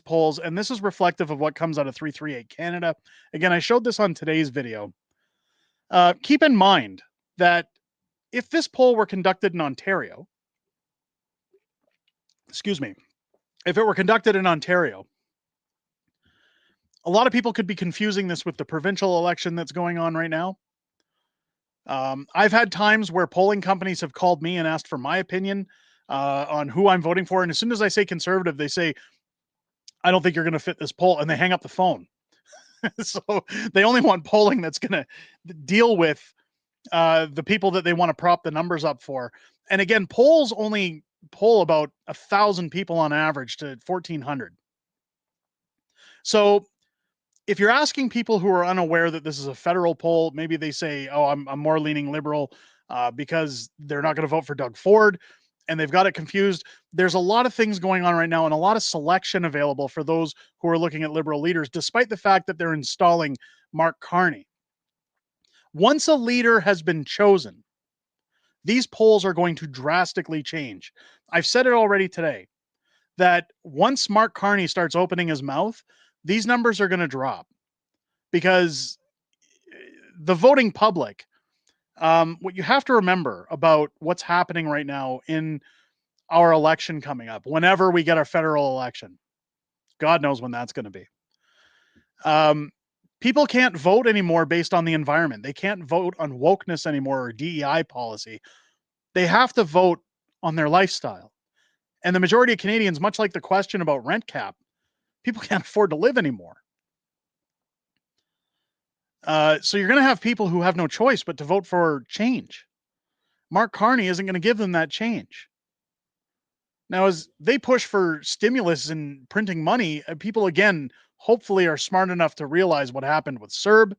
polls, and this is reflective of what comes out of 338 Canada. Again, I showed this on today's video. Keep in mind that if this poll were conducted in Ontario, if it were conducted in Ontario, a lot of people could be confusing this with the provincial election that's going on right now. I've had times where polling companies have called me and asked for my opinion on who I'm voting for. And as soon as I say conservative, they say, I don't think you're going to fit this poll. And they hang up the phone. So they only want polling that's going to deal with the people that they want to prop the numbers up for. And again, polls only poll about 1,000 people on average to 1,400. So if you're asking people who are unaware that this is a federal poll, maybe they say, oh, I'm more leaning liberal because they're not going to vote for Doug Ford, and they've got it confused. There's a lot of things going on right now and a lot of selection available for those who are looking at liberal leaders, despite the fact that they're installing Mark Carney. Once a leader has been chosen, these polls are going to drastically change. I've said it already today, that once Mark Carney starts opening his mouth, these numbers are going to drop because the voting public, what you have to remember about what's happening right now in our election coming up, whenever we get our federal election, God knows when that's going to be. People can't vote anymore based on the environment. They can't vote on wokeness anymore or DEI policy. They have to vote on their lifestyle. And the majority of Canadians, much like the question about rent cap, people can't afford to live anymore. So you're going to have people who have no choice but to vote for change. Mark Carney isn't going to give them that change. Now, as they push for stimulus and printing money, people, again, hopefully are smart enough to realize what happened with CERB,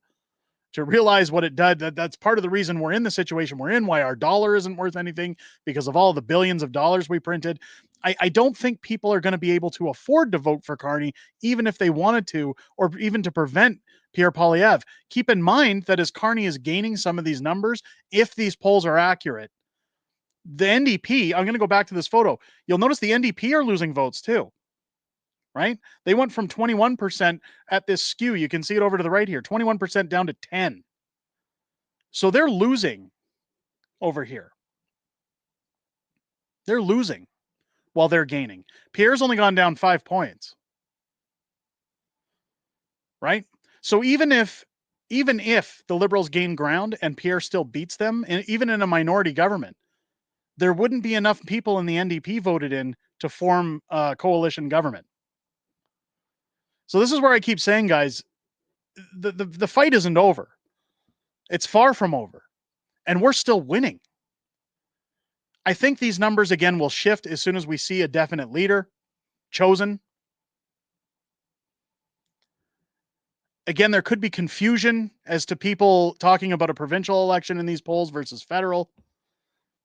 to realize what it did. That's part of the reason we're in the situation we're in, why our dollar isn't worth anything, because of all the billions of dollars we printed. I don't think people are going to be able to afford to vote for Carney, even if they wanted to, or even to prevent Pierre Poilievre. Keep in mind that as Carney is gaining some of these numbers, if these polls are accurate, the NDP, I'm going to go back to this photo. You'll notice the NDP are losing votes too, right? They went from 21% at this skew. You can see it over to the right here, 21% down to 10. So they're losing over here. They're losing while they're gaining. Pierre's only gone down 5 points, right? So even if the Liberals gain ground and Pierre still beats them, and even in a minority government, there wouldn't be enough people in the NDP voted in to form a coalition government. So this is where I keep saying, guys, the fight isn't over. It's far from over. And we're still winning. I think these numbers, again, will shift as soon as we see a definite leader chosen. Again, there could be confusion as to people talking about a provincial election in these polls versus federal.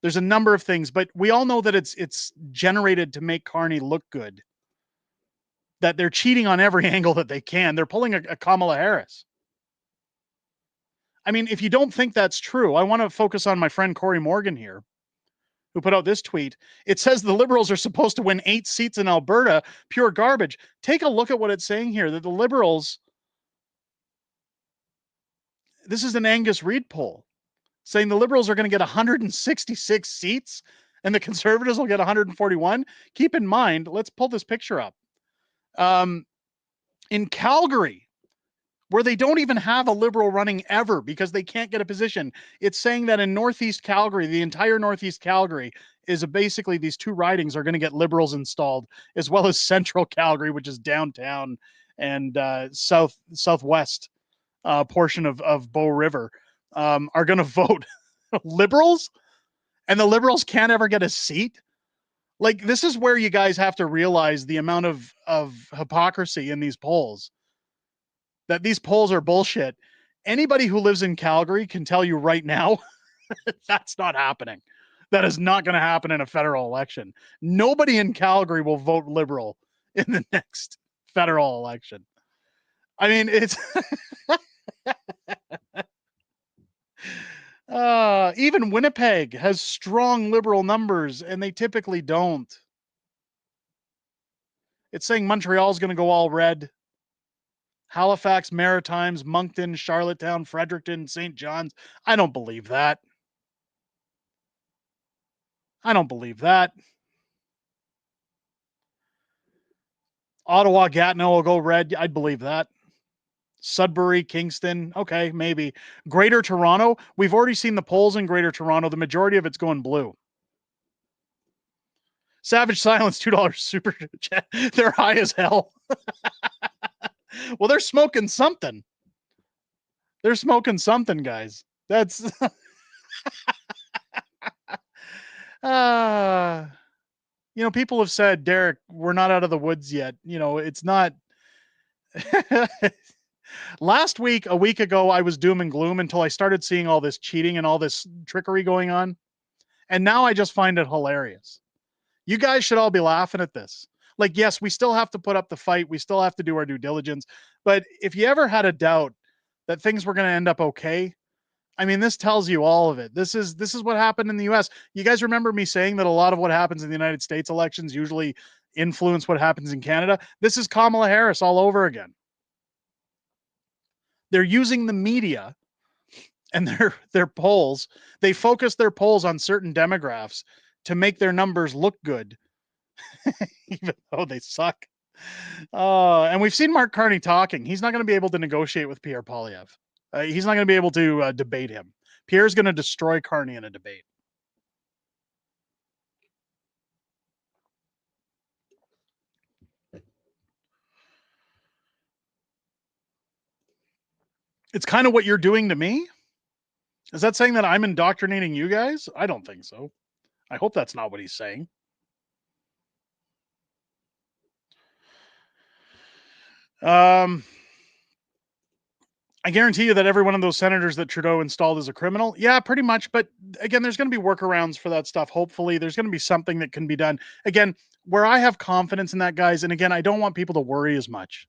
There's a number of things, but we all know that it's generated to make Carney look good. That they're cheating on every angle that they can. They're pulling a Kamala Harris. I mean, if you don't think that's true, I want to focus on my friend Corey Morgan here, who put out this tweet. It says the Liberals are supposed to win 8 seats in Alberta. Pure garbage. Take a look at what it's saying here, that the Liberals, this is an Angus Reid poll, saying the Liberals are going to get 166 seats and the Conservatives will get 141. Keep in mind, let's pull this picture up. In Calgary, where they don't even have a Liberal running ever because they can't get a position, it's saying that in Northeast Calgary, the entire Northeast Calgary is basically these 2 ridings are going to get Liberals installed, as well as Central Calgary, which is downtown, and southwest portion of Bow River are going to vote Liberals, and the Liberals can't ever get a seat. Like, this is where you guys have to realize the amount of hypocrisy in these polls. That these polls are bullshit. Anybody who lives in Calgary can tell you right now that's not happening. That is not going to happen in a federal election. Nobody in Calgary will vote Liberal in the next federal election. I mean, it's even Winnipeg has strong Liberal numbers, and they typically don't. It's saying Montreal's going to go all red. Halifax, Maritimes, Moncton, Charlottetown, Fredericton, St. John's. I don't believe that. I don't believe that. Ottawa, Gatineau will go red. I'd believe that. Sudbury, Kingston. Okay, maybe. Greater Toronto. We've already seen the polls in Greater Toronto. The majority of it's going blue. Savage Silence, $2 super chat. They're high as hell. Well, they're smoking something. They're smoking something, guys. That's you know, people have said, Derek, we're not out of the woods yet. You know, it's not. Last week, a week ago, I was doom and gloom until I started seeing all this cheating and all this trickery going on. And now I just find it hilarious. You guys should all be laughing at this. Like, yes, we still have to put up the fight. We still have to do our due diligence. But if you ever had a doubt that things were going to end up okay, I mean, this tells you all of it. This is what happened in the US. You guys remember me saying that a lot of what happens in the United States elections usually influence what happens in Canada? This is Kamala Harris all over again. They're using the media and their polls. They focus their polls on certain demographics to make their numbers look good, even though they suck. And we've seen Mark Carney talking. He's not going to be able to negotiate with Pierre Poilievre. He's not going to be able to debate him. Pierre's going to destroy Carney in a debate. It's kind of what you're doing to me. Is that saying that I'm indoctrinating you guys? I don't think so. I hope that's not what he's saying. I guarantee you that every one of those senators that Trudeau installed is a criminal. Yeah, pretty much. But again, there's going to be workarounds for that stuff. Hopefully, there's going to be something that can be done. Again, where I have confidence in that, guys, and again, I don't want people to worry as much.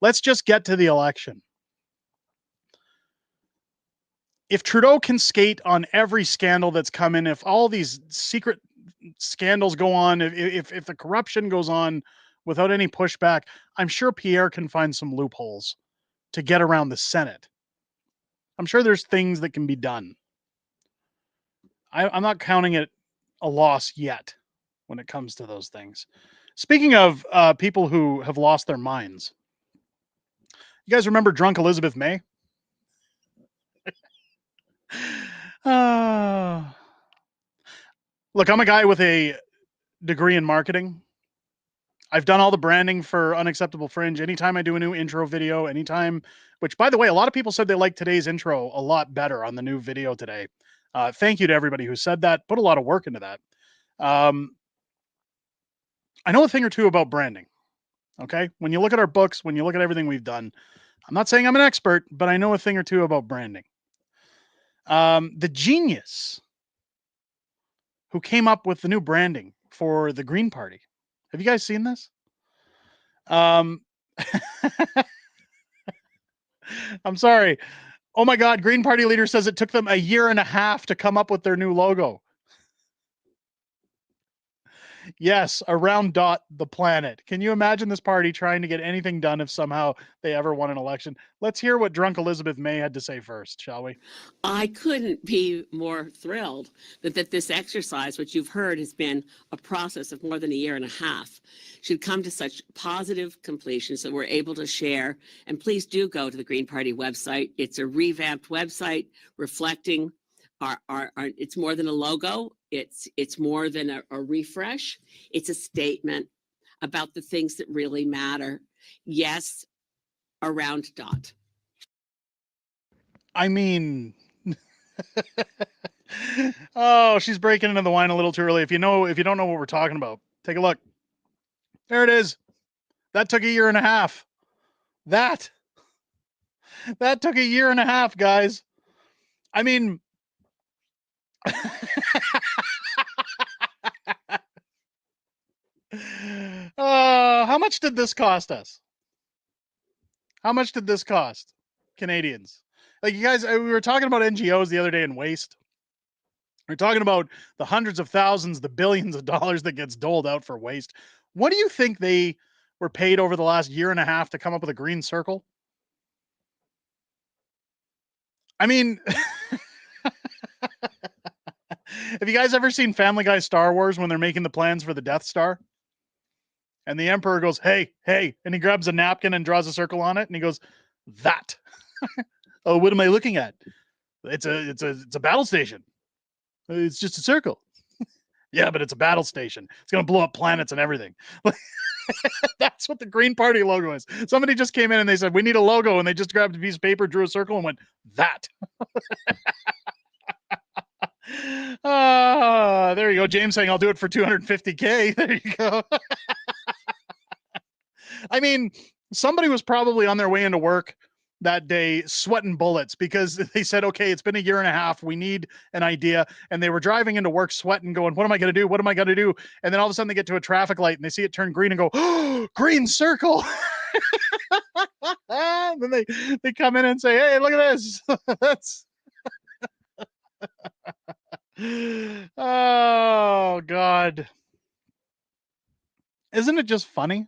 Let's just get to the election. If Trudeau can skate on every scandal that's come in, if all these secret scandals go on, if the corruption goes on without any pushback, I'm sure Pierre can find some loopholes to get around the Senate. I'm sure there's things that can be done. I'm not counting it a loss yet when it comes to those things. Speaking of people who have lost their minds, you guys remember drunk Elizabeth May? Look, I'm a guy with a degree in marketing. I've done all the branding for Unacceptable Fringe. Anytime I do a new intro video, anytime, which by the way, a lot of people said they liked today's intro a lot better on the new video today. Thank you to everybody who said that. Put a lot of work into that. I know a thing or two about branding. Okay. When you look at our books, when you look at everything we've done, I'm not saying I'm an expert, but I know a thing or two about branding. The genius who came up with the new branding for the Green Party. Have you guys seen this? I'm sorry. Oh my God. Green Party leader says it took them 1.5 years to come up with their new logo. Yes, a round dot, the planet. Can you imagine this party trying to get anything done if somehow they ever won an election? Let's hear what drunk Elizabeth May had to say first, shall we? I couldn't be more thrilled that this exercise, which you've heard has been a process of more than 1.5 years, should come to such positive completion so we're able to share. And please do go to the Green Party website. It's a revamped website reflecting our it's more than a logo. It's more than a refresh. It's a statement about the things that really matter. Yes, a round dot. I mean, oh, she's breaking into the wine a little too early. If you don't know what we're talking about, take a look. There it is. That took 1.5 years. That took 1.5 years, guys. I mean, how much did this cost us? How much did this cost Canadians? Like, you guys, we were talking about NGOs the other day in waste. We're talking about the hundreds of thousands, the billions of dollars that gets doled out for waste. What do you think they were paid over the last year and a half to come up with a green circle? I mean, have you guys ever seen Family Guy Star Wars when they're making the plans for the Death Star? And the Emperor goes, hey, and he grabs a napkin and draws a circle on it, and he goes, that. Oh, what am I looking at? It's a battle station. It's just a circle. Yeah, but it's a battle station. It's going to blow up planets and everything. That's what the Green Party logo is. Somebody just came in and they said, we need a logo. And they just grabbed a piece of paper, drew a circle, and went, that. There you go. James saying, I'll do it for $250K. There you go. I mean, somebody was probably on their way into work that day sweating bullets because they said, okay, it's been a year and a half. We need an idea. And they were driving into work sweating, going, what am I going to do? What am I going to do? And then all of a sudden they get to a traffic light and they see it turn green and go, oh, green circle. And then they come in and say, hey, look at this. That's oh, God. Isn't it just funny?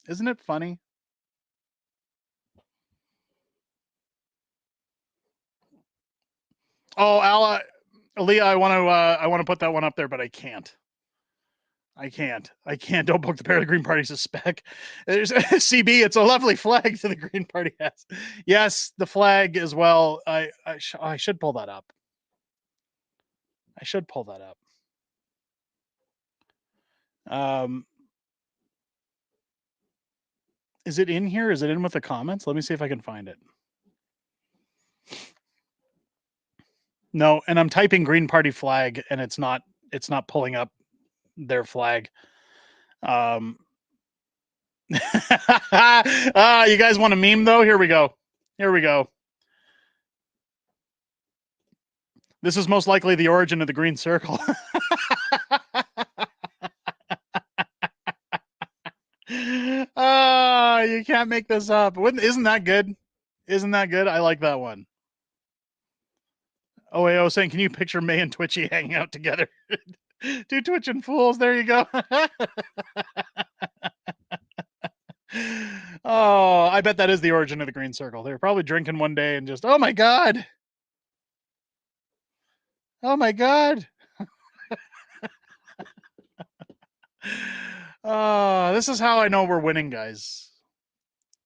Isn't it funny? Oh, Aaliyah, I want to put that one up there, but I can't. I can't. Don't poke the bear. The Green Party's a speck. There's CB. It's a lovely flag that the Green Party has. Yes, the flag as well. I should pull that up. I should pull that up. Is it in here? Is it in with the comments? Let me see if I can find it. No, and I'm typing Green Party flag, and it's not pulling up their flag. You guys want a meme though? Here we go. This is most likely the origin of the green circle. You can't make this up. Isn't that good? Isn't that good? I like that one. OAO saying, can you picture May and Twitchy hanging out together? Two twitching fools. There you go. Oh, I bet that is the origin of the green circle. They were probably drinking one day and just, oh my God. Oh my God. This is how I know we're winning, guys.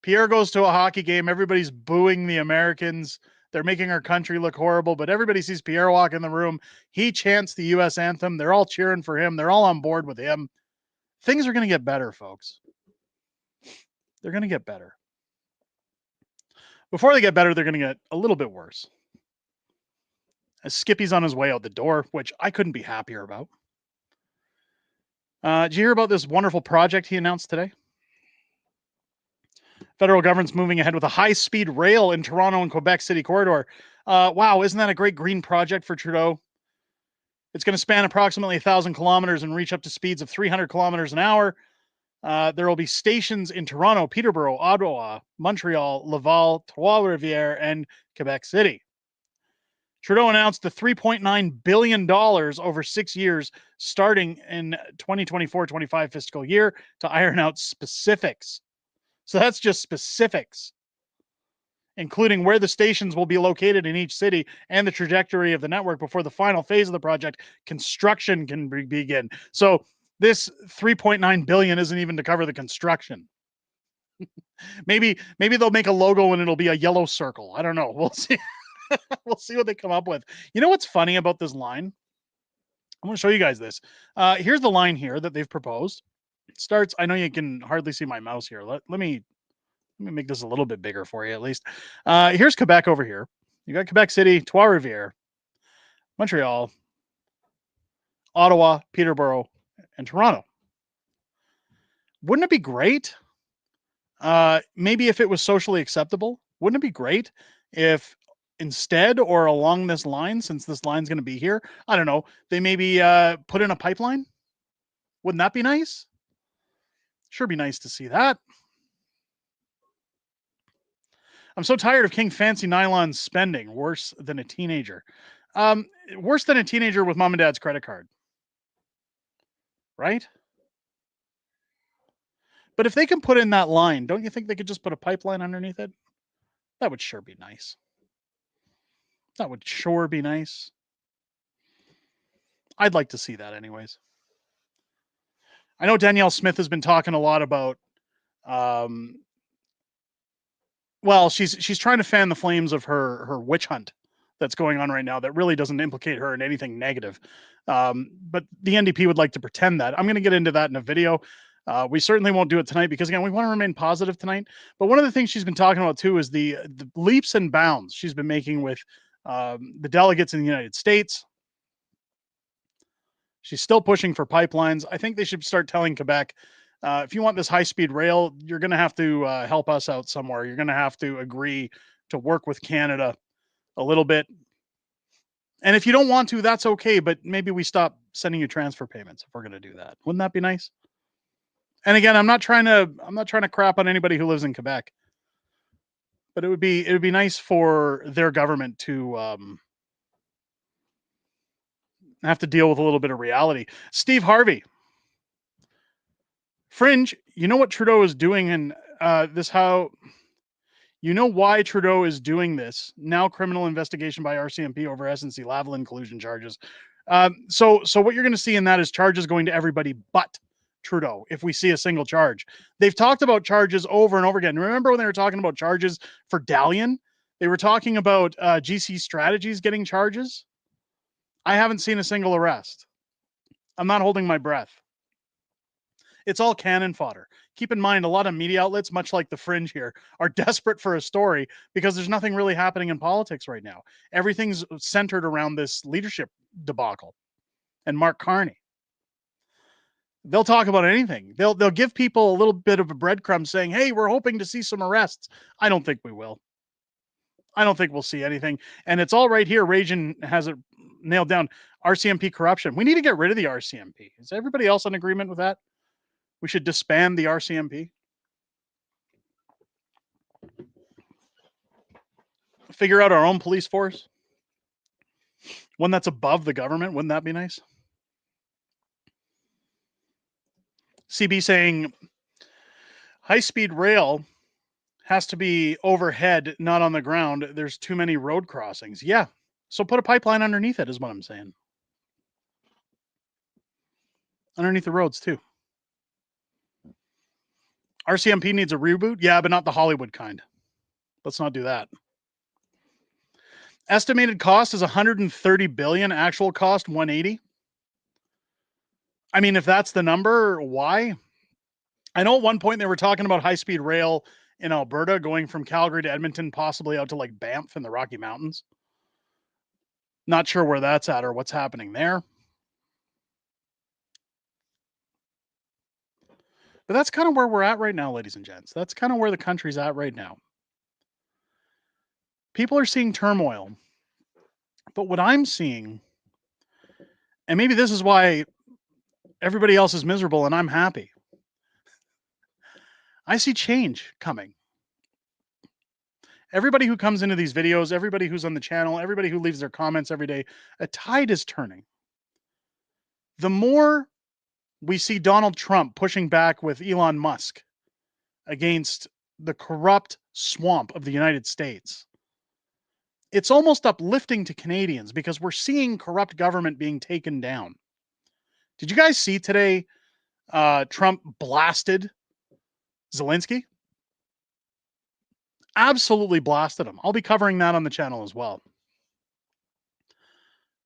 Pierre goes to a hockey game. Everybody's booing the Americans. They're making our country look horrible, but everybody sees Pierre walk in the room. He chants the U.S. anthem. They're all cheering for him. They're all on board with him. Things are going to get better, folks. They're going to get better. Before they get better, they're going to get a little bit worse. As Skippy's on his way out the door, which I couldn't be happier about. Did you hear about this wonderful project he announced today? Federal government's moving ahead with a high-speed rail in Toronto and Quebec City corridor. Wow, isn't that a great green project for Trudeau? It's going to span approximately 1,000 kilometers and reach up to speeds of 300 kilometers an hour. There will be stations in Toronto, Peterborough, Ottawa, Montreal, Laval, Trois-Rivières, and Quebec City. Trudeau announced the $3.9 billion over 6 years, starting in 2024-25 fiscal year, to iron out specifics. So that's just specifics, including where the stations will be located in each city and the trajectory of the network before the final phase of the project, construction, can begin. So this $3.9 billion isn't even to cover the construction. Maybe they'll make a logo and it'll be a yellow circle. I don't know. We'll see. We'll see what they come up with. You know what's funny about this line? I'm going to show you guys this. Here's the line here that they've proposed. It starts. I know you can hardly see my mouse here. Let me make this a little bit bigger for you at least. Here's Quebec over here. You got Quebec City, Trois-Rivières, Montreal, Ottawa, Peterborough, and Toronto. Wouldn't it be great? Maybe if it was socially acceptable, wouldn't it be great if instead or along this line, since this line's going to be here, I don't know, they maybe put in a pipeline? Wouldn't that be nice? Sure be nice to see that. I'm so tired of King Fancy Nylon's spending. Worse than a teenager. Worse than a teenager with mom and dad's credit card. Right? But if they can put in that line, don't you think they could just put a pipeline underneath it? That would sure be nice. That would sure be nice. I'd like to see that anyways. I know Danielle Smith has been talking a lot about well, she's trying to fan the flames of her witch hunt that's going on right now that really doesn't implicate her in anything negative. But the NDP would like to pretend that. I'm going to get into that in a video. We certainly won't do it tonight because, again, we want to remain positive tonight. But one of the things she's been talking about, too, is the leaps and bounds she's been making with the delegates in the United States. She's still pushing for pipelines. I think they should start telling Quebec, if you want this high-speed rail, you're going to have to help us out somewhere. You're going to have to agree to work with Canada a little bit. And if you don't want to, that's okay, but maybe we stop sending you transfer payments if we're going to do that. Wouldn't that be nice? And again, I'm not trying to crap on anybody who lives in Quebec. But it would be nice for their government to have to deal with a little bit of reality. Steve Harvey, Fringe, you know what Trudeau is doing in you know why Trudeau is doing this. Now criminal investigation by RCMP over SNC-Lavalin collusion charges. So what you're going to see in that is charges going to everybody but Trudeau if we see a single charge. They've talked about charges over and over again. Remember when they were talking about charges for Dalian? They were talking about GC Strategies getting charges. I haven't seen a single arrest. I'm not holding my breath. It's all cannon fodder. Keep in mind, a lot of media outlets, much like the Fringe here, are desperate for a story because there's nothing really happening in politics right now. Everything's centered around this leadership debacle and Mark Carney. They'll talk about anything. They'll give people a little bit of a breadcrumb saying, hey, we're hoping to see some arrests. I don't think we will. I don't think we'll see anything. And it's all right here. Rajan has it nailed down. RCMP corruption. We need to get rid of the RCMP. Is everybody else in agreement with that? We should disband the RCMP. Figure out our own police force. One that's above the government. Wouldn't that be nice? CB saying high-speed rail has to be overhead, not on the ground. There's too many road crossings. Yeah. So put a pipeline underneath it is what I'm saying. Underneath the roads too. RCMP needs a reboot. Yeah, but not the Hollywood kind. Let's not do that. Estimated cost is 130 billion. Actual cost 180. I mean, if that's the number, why? I know at one point they were talking about high-speed rail in Alberta going from Calgary to Edmonton, possibly out to like Banff in the Rocky Mountains. Not sure where that's at or what's happening there. But that's kind of where we're at right now, ladies and gents. That's kind of where the country's at right now. People are seeing turmoil. But what I'm seeing, and maybe this is why everybody else is miserable and I'm happy. I see change coming. Everybody who comes into these videos, everybody who's on the channel, everybody who leaves their comments every day, a tide is turning. The more we see Donald Trump pushing back with Elon Musk against the corrupt swamp of the United States, it's almost uplifting to Canadians because we're seeing corrupt government being taken down. Did you guys see today Trump blasted Zelensky? Absolutely blasted him. I'll be covering that on the channel as well.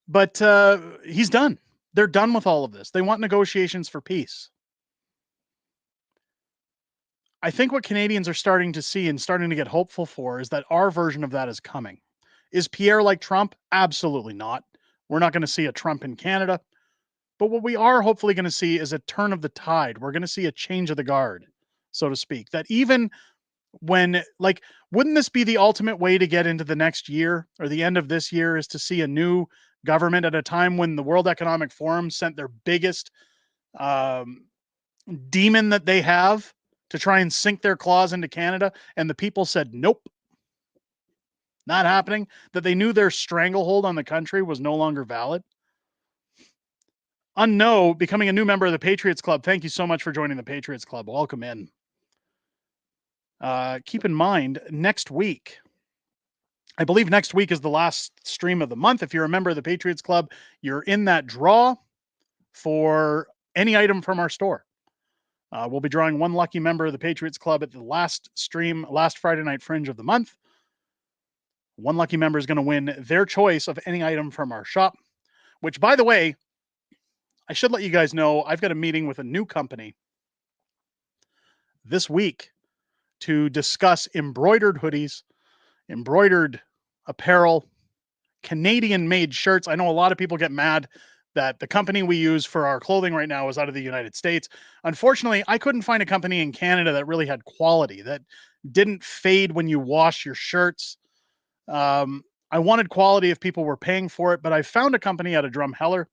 But he's done. They're done with all of this. They want negotiations for peace. I think what Canadians are starting to see and starting to get hopeful for is that our version of that is coming. Is Pierre like Trump? Absolutely not. We're not going to see a Trump in Canada. But what we are hopefully going to see is a turn of the tide. We're going to see a change of the guard, so to speak. That even when, like, wouldn't this be the ultimate way to get into the next year or the end of this year is to see a new government at a time when the World Economic Forum sent their biggest demon that they have to try and sink their claws into Canada, and the people said, nope, not happening, that they knew their stranglehold on the country was no longer valid. Unknown, becoming a new member of the Patriots Club. Thank you so much for joining the Patriots Club. Welcome in. Keep in mind, next week, I believe next week is the last stream of the month. If you're a member of the Patriots Club, you're in that draw for any item from our store. We'll be drawing one lucky member of the Patriots Club at the last stream, last Friday night Fringe of the month. One lucky member is going to win their choice of any item from our shop, which, by the way, I should let you guys know, I've got a meeting with a new company this week to discuss embroidered hoodies, embroidered apparel, Canadian-made shirts. I know a lot of people get mad that the company we use for our clothing right now is out of the United States. Unfortunately, I couldn't find a company in Canada that really had quality, that didn't fade when you wash your shirts. I wanted quality if people were paying for it, but I found a company out of Drumheller.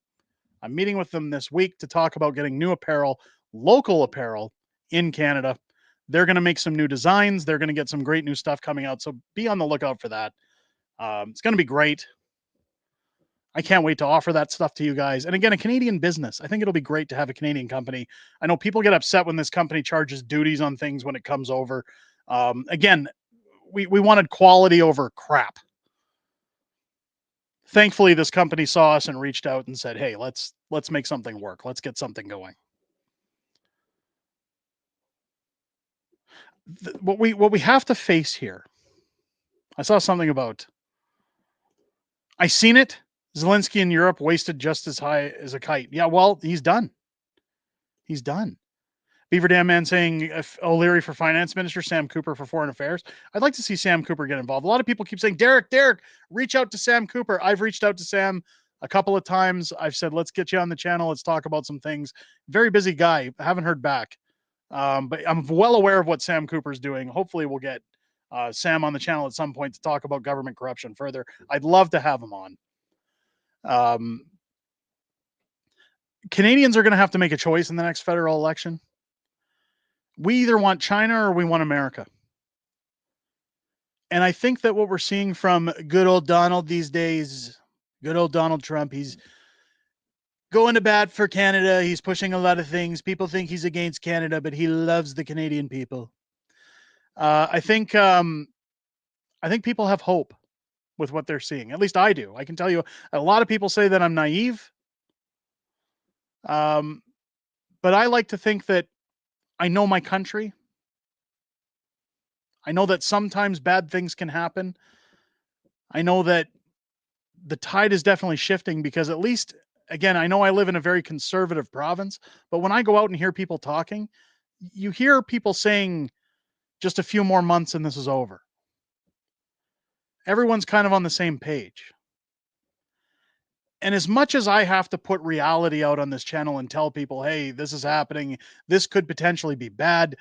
I'm meeting with them this week to talk about getting new apparel, local apparel in Canada. They're going to make some new designs. They're going to get some great new stuff coming out. So be on the lookout for that. It's going to be great. I can't wait to offer that stuff to you guys. And again, a Canadian business. I think it'll be great to have a Canadian company. I know people get upset when this company charges duties on things when it comes over. Again, we wanted quality over crap. Thankfully, this company saw us and reached out and said, hey, let's make something work. Let's get something going. What we have to face here. I saw something about, I seen it. Zelensky in Europe wasted just as high as a kite. Yeah, well, he's done. He's done. Beaver Dam Man saying O'Leary for finance minister, Sam Cooper for foreign affairs. I'd like to see Sam Cooper get involved. A lot of people keep saying, Derek, reach out to Sam Cooper. I've reached out to Sam a couple of times. I've said, let's get you on the channel. Let's talk about some things. Very busy guy. I haven't heard back. But I'm well aware of what Sam Cooper's doing. Hopefully we'll get Sam on the channel at some point to talk about government corruption further. I'd love to have him on. Canadians are going to have to make a choice in the next federal election. We either want China or we want America. And I think that what we're seeing from good old Donald these days, good old Donald Trump, he's going to bat for Canada. He's pushing a lot of things. People think he's against Canada, but he loves the Canadian people. I think people have hope with what they're seeing. At least I do. I can tell you a lot of people say that I'm naive. But I like to think that I know my country. I know that sometimes bad things can happen. I know that the tide is definitely shifting because at least, again, I know I live in a very conservative province, but when I go out and hear people talking, you hear people saying just a few more months and this is over. Everyone's kind of on the same page. And as much as I have to put reality out on this channel and tell people, hey, this is happening, this could potentially be bad,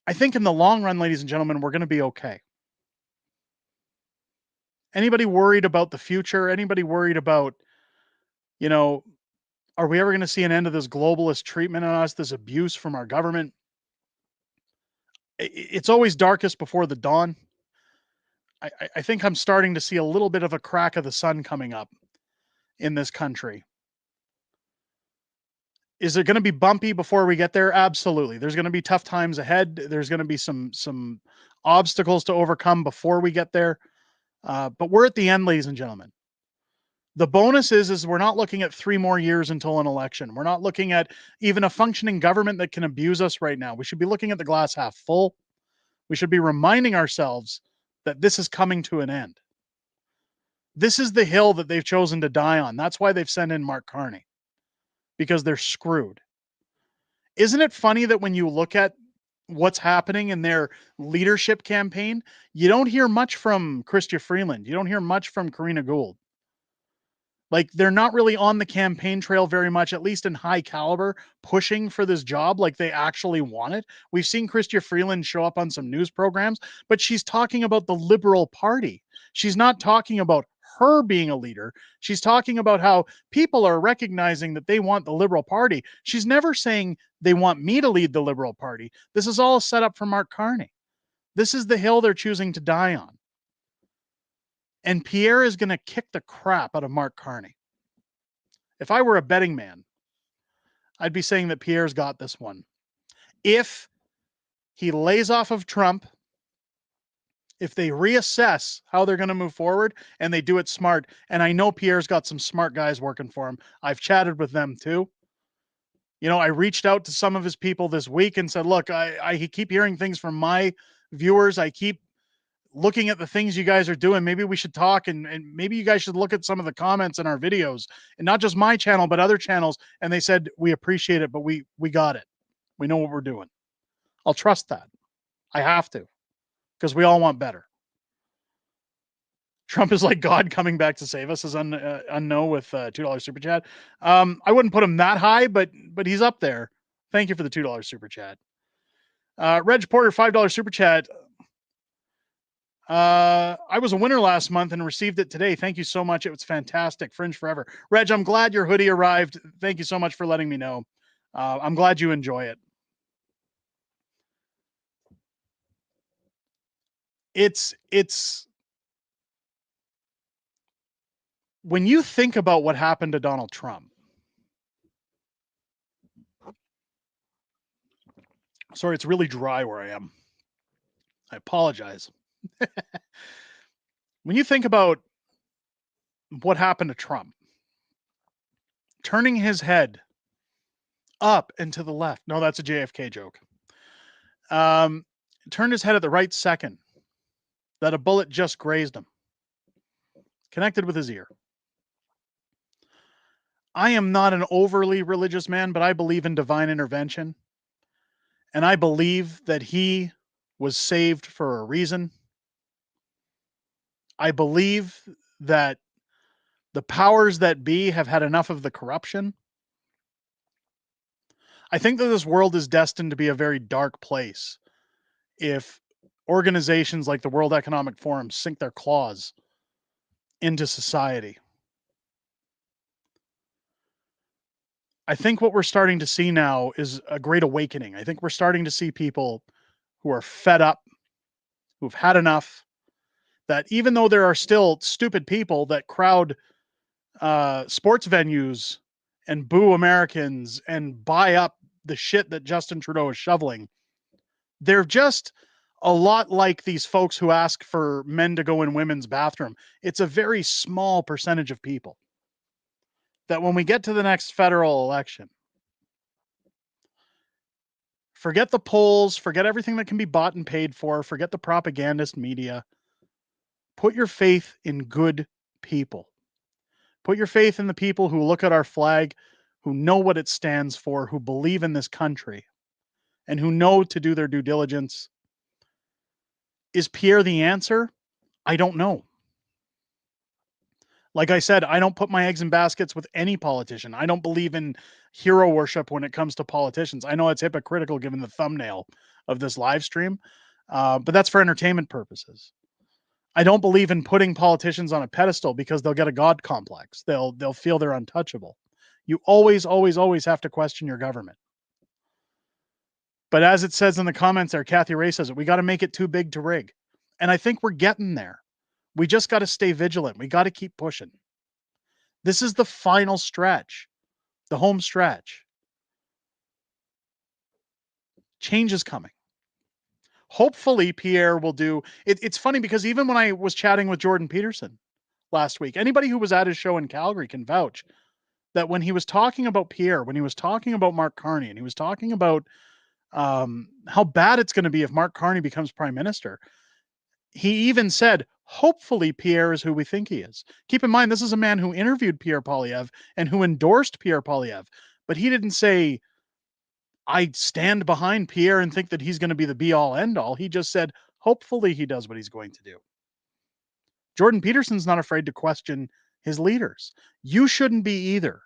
I think in the long run, ladies and gentlemen, we're going to be okay. Anybody worried about the future? Anybody worried about, are we ever going to see an end to this globalist treatment on us, this abuse from our government? It's always darkest before the dawn. I think I'm starting to see a little bit of a crack of the sun coming up in this country. Is it going to be bumpy before we get there? Absolutely. There's going to be tough times ahead. There's going to be some obstacles to overcome before we get there. But we're at the end, ladies and gentlemen. The bonus is we're not looking at 3 more years until an election. We're not looking at even a functioning government that can abuse us right now. We should be looking at the glass half full. We should be reminding ourselves that this is coming to an end. This is the hill that they've chosen to die on. That's why they've sent in Mark Carney, because they're screwed. Isn't it funny that when you look at what's happening in their leadership campaign, you don't hear much from Chrystia Freeland. You don't hear much from Karina Gould. Like, they're not really on the campaign trail very much, at least in high caliber, pushing for this job like they actually want it. We've seen Chrystia Freeland show up on some news programs, but she's talking about the Liberal Party. She's not talking about her being a leader. She's talking about how people are recognizing that they want the Liberal Party. She's never saying they want me to lead the Liberal Party. This is all set up for Mark Carney. This is the hill they're choosing to die on. And Pierre is going to kick the crap out of Mark Carney. If I were a betting man, I'd be saying that Pierre's got this one. If he lays off of Trump if they reassess how they're going to move forward and they do it smart. And I know Pierre's got some smart guys working for him. I've chatted with them too. You know, I reached out to some of his people this week and said, look, I keep hearing things from my viewers. I keep looking at the things you guys are doing. Maybe we should talk, and maybe you guys should look at some of the comments in our videos, and not just my channel, but other channels. And they said, we appreciate it, but we got it. We know what we're doing. I'll trust that. I have to, because we all want better. Trump is like God coming back to save us, as Unknow with $2 super chat. I wouldn't put him that high, but he's up there. Thank you for the $2 super chat. Reg Porter, $5 super chat. I was a winner last month and received it today. Thank you so much. It was fantastic. Fringe forever. Reg, I'm glad your hoodie arrived. Thank you so much for letting me know. I'm glad you enjoy it. It's when you think about what happened to Donald Trump. Sorry, it's really dry where I am. I apologize. When you think about what happened to Trump, turning his head up and to the left. No, that's a JFK joke. Turned his head at the right second that a bullet just grazed him. Connected with his ear. I am not an overly religious man, but I believe in divine intervention. And I believe that he was saved for a reason. I believe that the powers that be have had enough of the corruption. I think that this world is destined to be a very dark place if organizations like the World Economic Forum sink their claws into society. I think what we're starting to see now is a great awakening. I think we're starting to see people who are fed up, who've had enough, that even though there are still stupid people that crowd sports venues and boo Americans and buy up the shit that Justin Trudeau is shoveling, they're just a lot like these folks who ask for men to go in women's bathroom. It's a very small percentage of people that when we get to the next federal election, forget the polls, forget everything that can be bought and paid for, forget the propagandist media. Put your faith in good people. Put your faith in the people who look at our flag, who know what it stands for, who believe in this country, and who know to do their due diligence. Is Pierre the answer? I don't know. Like I said, I don't put my eggs in baskets with any politician. I don't believe in hero worship when it comes to politicians. I know it's hypocritical given the thumbnail of this live stream, but that's for entertainment purposes. I don't believe in putting politicians on a pedestal because they'll get a God complex. They'll feel they're untouchable. You always, always, always have to question your government. But as it says in the comments there, Kathy Ray says it, we got to make it too big to rig. And I think we're getting there. We just got to stay vigilant. We got to keep pushing. This is the final stretch, the home stretch. Change is coming. Hopefully Pierre will do it. It's funny because even when I was chatting with Jordan Peterson last week, anybody who was at his show in Calgary can vouch that when he was talking about Pierre, when he was talking about Mark Carney, and he was talking about how bad it's going to be if Mark Carney becomes prime minister, he even said, hopefully Pierre is who we think he is. Keep in mind, this is a man who interviewed Pierre Poilievre and who endorsed Pierre Poilievre, but he didn't say, I stand behind Pierre and think that he's going to be the be-all, end-all. He just said, hopefully he does what he's going to do. Jordan Peterson's not afraid to question his leaders. You shouldn't be either.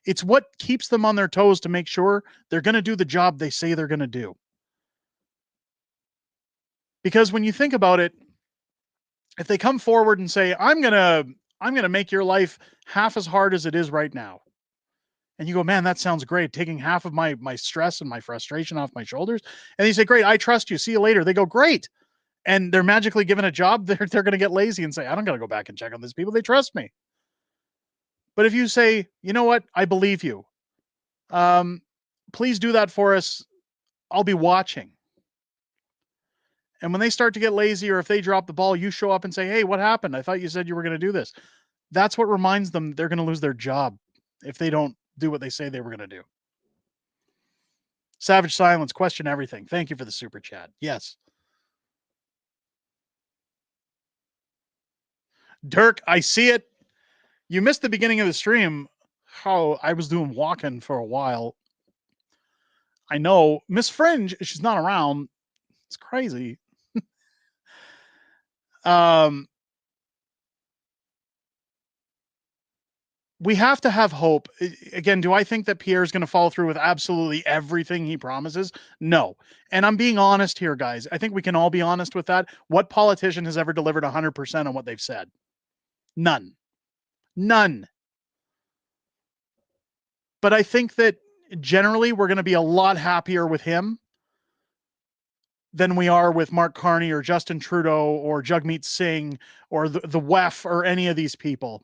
It's what keeps them on their toes to make sure they're going to do the job they say they're going to do. Because when you think about it, if they come forward and say, I'm going to make your life half as hard as it is right now. And you go, man, that sounds great. Taking half of my stress and my frustration off my shoulders. And you say, great, I trust you. See you later. They go, great. And they're magically given a job. They're going to get lazy and say, I don't got to go back and check on these people. They trust me. But if you say, you know what? I believe you. Please do that for us. I'll be watching. And when they start to get lazy, or if they drop the ball, you show up and say, hey, what happened? I thought you said you were going to do this. That's what reminds them they're going to lose their job if they don't do what they say they were going to do. Savage Silence, question everything. Thank you for the super chat. Yes. Dirk, I see it. You missed the beginning of the stream. How I was doing walking for a while. I know. Miss Fringe, she's not around. It's crazy. We have to have hope. Again, do I think that Pierre is going to follow through with absolutely everything he promises? No. And I'm being honest here, guys. I think we can all be honest with that. What politician has ever delivered 100% on what they've said? None. None. But I think that generally we're going to be a lot happier with him than we are with Mark Carney or Justin Trudeau or Jagmeet Singh or the WEF or any of these people.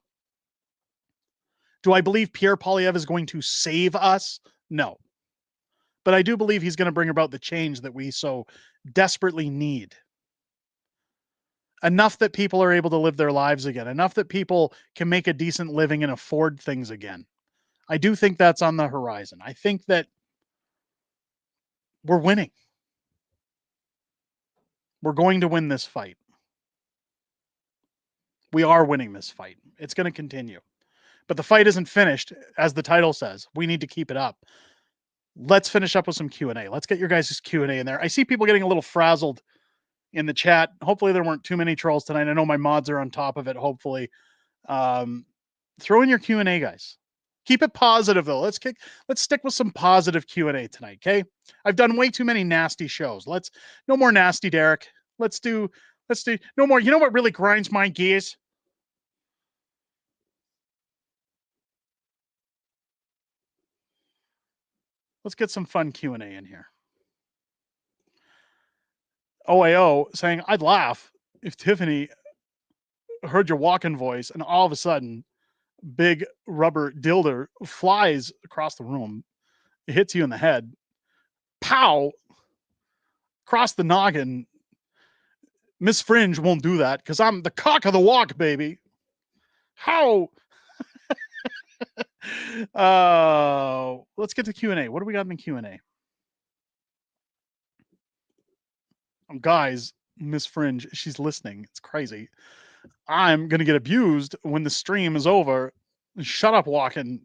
Do I believe Pierre Poilievre is going to save us? No. But I do believe he's going to bring about the change that we so desperately need. Enough that people are able to live their lives again. Enough that people can make a decent living and afford things again. I do think that's on the horizon. I think that we're winning. We're going to win this fight. We are winning this fight. It's going to continue. But the fight isn't finished, as the title says. We need to keep it up. Let's finish up with some Q&A. Let's get your guys' Q&A in there. I see people getting a little frazzled in the chat. Hopefully there weren't too many trolls tonight. I know my mods are on top of it, hopefully. Throw in your Q&A, guys. Keep it positive, though. Let's stick with some positive Q&A tonight, okay? I've done way too many nasty shows. No more nasty, Derek. Let's do no more. You know what really grinds my gears? Let's get some fun Q&A in here. OAO saying, I'd laugh if Tiffany heard your walking voice and all of a sudden big rubber dildo flies across the room. It hits you in the head. Pow! Across the noggin. Miss Fringe won't do that because I'm the cock of the walk, baby. How? Let's get to Q&A. What do we got in the Q&A? Guys, Miss Fringe, she's listening. It's crazy. I'm going to get abused when the stream is over. Shut up, walking.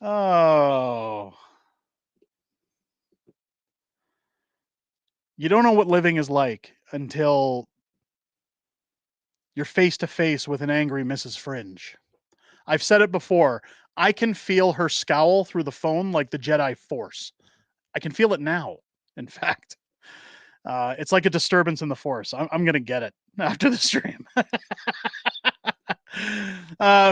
Oh. You don't know what living is like until you're face to face with an angry Mrs. Fringe. I've said it before. I can feel her scowl through the phone like the Jedi Force. I can feel it now, in fact. It's like a disturbance in the Force. I'm going to get it after the stream.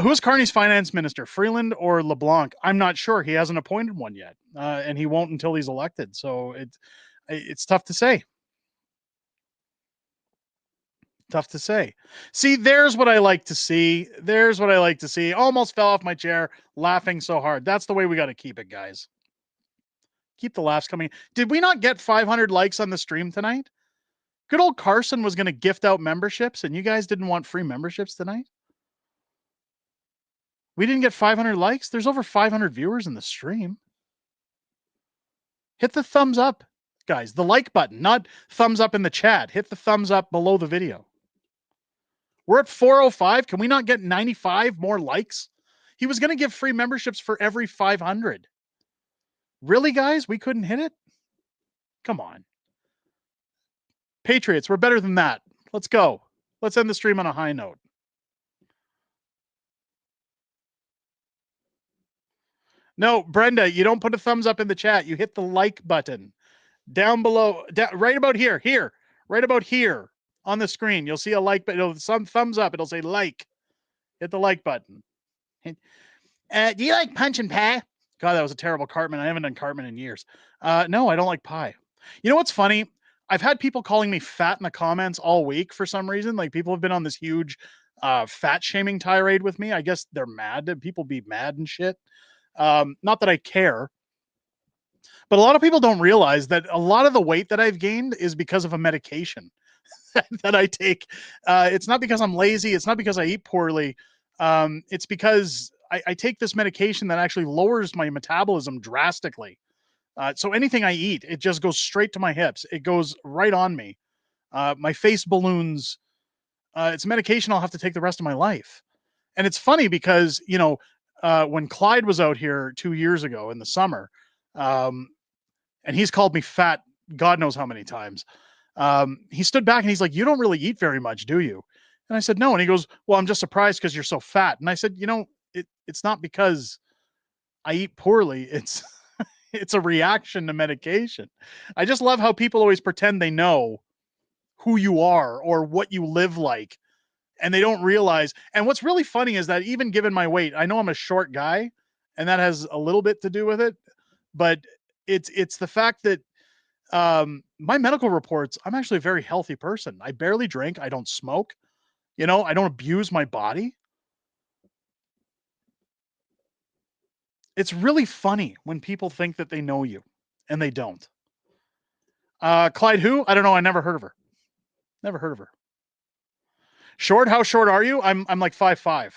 Who's Carney's finance minister, Freeland or LeBlanc? I'm not sure. He hasn't appointed one yet, and he won't until he's elected. So it's tough to say. Tough to say. See, there's what I like to see. There's what I like to see. Almost fell off my chair laughing so hard. That's the way we got to keep it, guys. Keep the laughs coming. Did we not get 500 likes on the stream tonight? Good old Carson was going to gift out memberships, and you guys didn't want free memberships tonight? We didn't get 500 likes? There's over 500 viewers in the stream. Hit the thumbs up, guys. The like button, not thumbs up in the chat. Hit the thumbs up below the video. We're at 405. Can we not get 95 more likes? He was going to give free memberships for every 500. Really, guys? We couldn't hit it? Come on. Patriots, we're better than that. Let's go. Let's end the stream on a high note. No, Brenda, you don't put a thumbs up in the chat. You hit the like button. Down below, right about here, right about here on the screen. You'll see a like button. It'll some thumbs up. It'll say like. Hit the like button. Do you like punch and pie? God, that was a terrible Cartman. I haven't done Cartman in years. No, I don't like pie. You know what's funny? I've had people calling me fat in the comments all week for some reason. Like people have been on this huge fat shaming tirade with me. I guess they're mad. People be mad and shit. Not that I care. But a lot of people don't realize that a lot of the weight that I've gained is because of a medication that I take. It's not because I'm lazy. It's not because I eat poorly. It's because I take this medication that actually lowers my metabolism drastically. So anything I eat, it just goes straight to my hips. It goes right on me. My face balloons. It's medication I'll have to take the rest of my life. And it's funny because, when Clyde was out here 2 years ago in the summer, and he's called me fat God knows how many times, he stood back and he's like, "You don't really eat very much, do you?" And I said, "No." And he goes, "Well, I'm just surprised because you're so fat." And I said, it's not because I eat poorly. It's it's a reaction to medication. I just love how people always pretend they know who you are or what you live like, and they don't realize. And what's really funny is that even given my weight, I know I'm a short guy, and that has a little bit to do with it, but it's the fact that my medical reports, I'm actually a very healthy person. I barely drink. I don't smoke. I don't abuse my body. It's really funny when people think that they know you and they don't. Clyde who? I don't know. I never heard of her. Never heard of her. Short? How short are you? I'm like 5'5".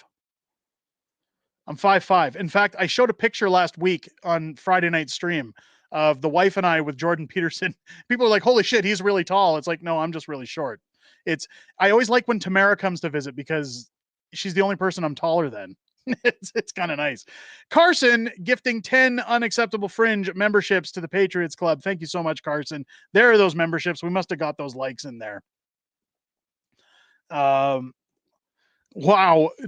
I'm 5'5". In fact, I showed a picture last week on Friday night stream of the wife and I with Jordan Peterson. People are like, "Holy shit, he's really tall." It's like, no, I'm just really short. I always like when Tamara comes to visit because she's the only person I'm taller than. It's kind of nice. Carson gifting 10 unacceptable fringe memberships to the Patriots Club. Thank you so much, Carson. There are those memberships. We must have got those likes in there. Wow,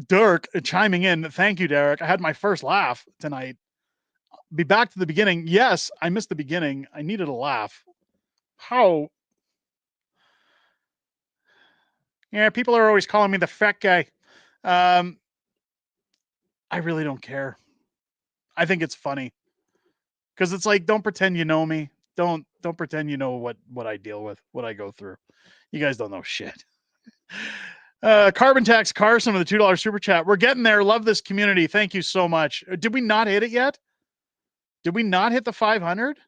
Dirk chiming in. Thank you, Derek. I had my first laugh tonight. Be back to the beginning. Yes, I missed the beginning. I needed a laugh. How? Yeah, people are always calling me the fat guy. I really don't care. I think it's funny because it's like, don't pretend you know me. Don't pretend you know what I deal with, what I go through. You guys don't know shit. Carbon Tax Carson with a $2 super chat. We're getting there. Love this community. Thank you so much. Did we not hit it yet? Did we not hit the 500?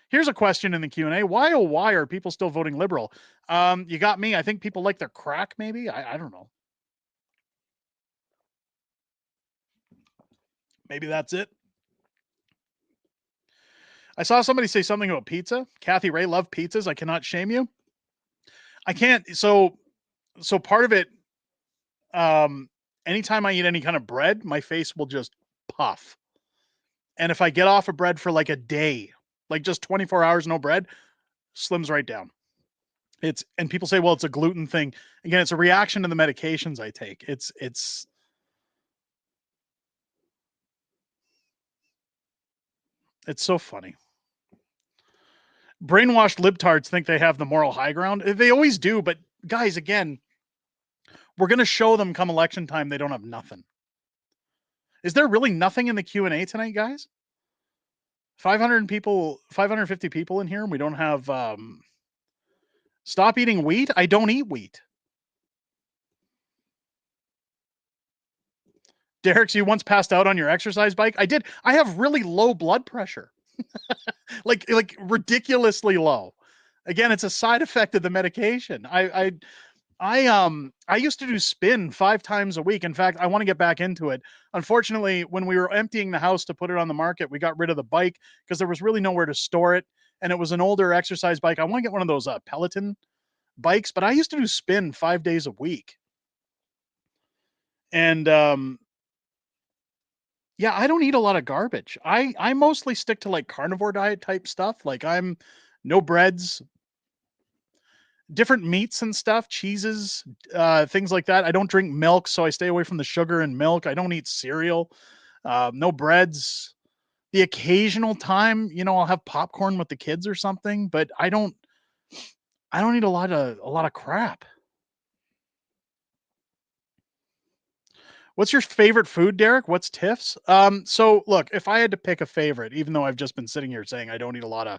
Here's a question in the Q&A. Why, oh, why are people still voting Liberal? You got me. I think people like their crack, maybe. I don't know. Maybe that's it. I saw somebody say something about pizza. Kathy Ray, love pizzas. I cannot shame you. I can't. So part of it, anytime I eat any kind of bread, my face will just puff. And if I get off of bread for like a day, like just 24 hours, no bread, slims right down. And people say, well, it's a gluten thing. Again, it's a reaction to the medications I take. It's so funny. Brainwashed libtards think they have the moral high ground. They always do. But guys, again, we're going to show them come election time they don't have nothing. Is there really nothing in the Q&A tonight, guys? 550 people in here, and we don't have stop eating wheat. I don't eat wheat. Derek, so you once passed out on your exercise bike? I did. I have really low blood pressure. like ridiculously low. Again, it's a side effect of the medication. I used to do spin 5 times a week. In fact, I want to get back into it. Unfortunately, when we were emptying the house to put it on the market, we got rid of the bike because there was really nowhere to store it. And it was an older exercise bike. I want to get one of those Peloton bikes, but I used to do spin 5 days a week. And yeah, I don't eat a lot of garbage. I mostly stick to like carnivore diet type stuff. Like I'm no breads, different meats and stuff, cheeses, things like that. I don't drink milk, so I stay away from the sugar in milk. I don't eat cereal, no breads. The occasional time, I'll have popcorn with the kids or something, but I don't eat a lot of crap. What's your favorite food, Derek? What's Tiff's? So look, if I had to pick a favorite, even though I've just been sitting here saying I don't eat a lot of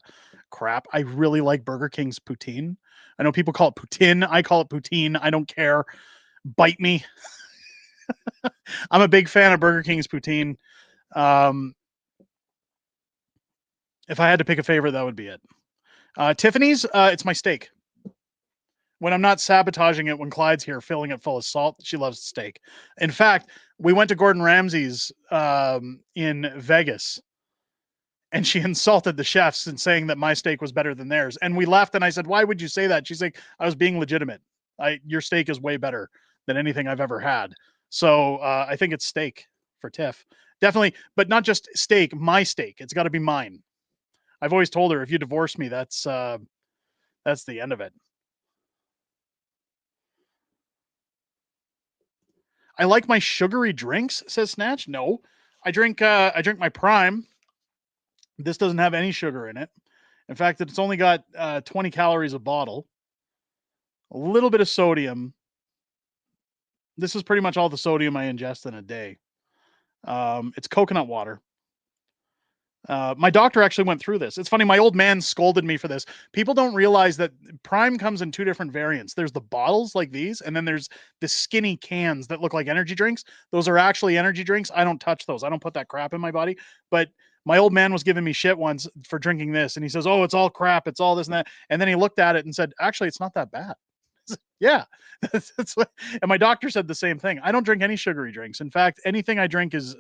crap, I really like Burger King's poutine. I know people call it poutine. I call it poutine. I don't care. Bite me. I'm a big fan of Burger King's poutine. If I had to pick a favorite, that would be it. Tiffany's, it's my steak. When I'm not sabotaging it, when Clyde's here, filling it full of salt, she loves steak. In fact, we went to Gordon Ramsay's in Vegas, and she insulted the chefs in saying that my steak was better than theirs. And we laughed, and I said, "Why would you say that?" She's like, "I was being legitimate. Your steak is way better than anything I've ever had." So I think it's steak for Tiff. Definitely, but not just steak, my steak. It's got to be mine. I've always told her, if you divorce me, that's the end of it. I like my sugary drinks, says Snatch. No, I drink my Prime. This doesn't have any sugar in it. In fact, it's only got 20 calories a bottle. A little bit of sodium. This is pretty much all the sodium I ingest in a day. It's coconut water. My doctor actually went through this. It's funny, my old man scolded me for this. People don't realize that Prime comes in two different variants. There's the bottles like these, and then there's the skinny cans that look like energy drinks. Those are actually energy drinks. I don't touch those. I don't put that crap in my body. But my old man was giving me shit once for drinking this, and he says, "Oh, it's all crap. It's all this and that." And then he looked at it and said, "Actually, it's not that bad." Yeah, that's what, and my doctor said the same thing. I don't drink any sugary drinks. In fact, anything I drink is,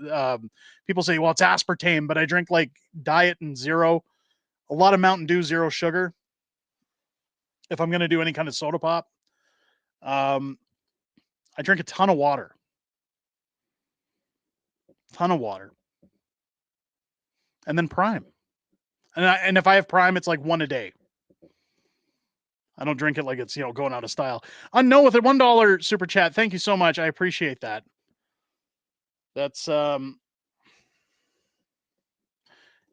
people say, well, it's aspartame, but I drink like Diet and Zero, a lot of Mountain Dew, zero sugar. If I'm going to do any kind of soda pop, I drink a ton of water. And then Prime. And if I have Prime, it's like one a day. I don't drink it like it's, going out of style. Unknown with a $1 super chat. Thank you so much. I appreciate that. That's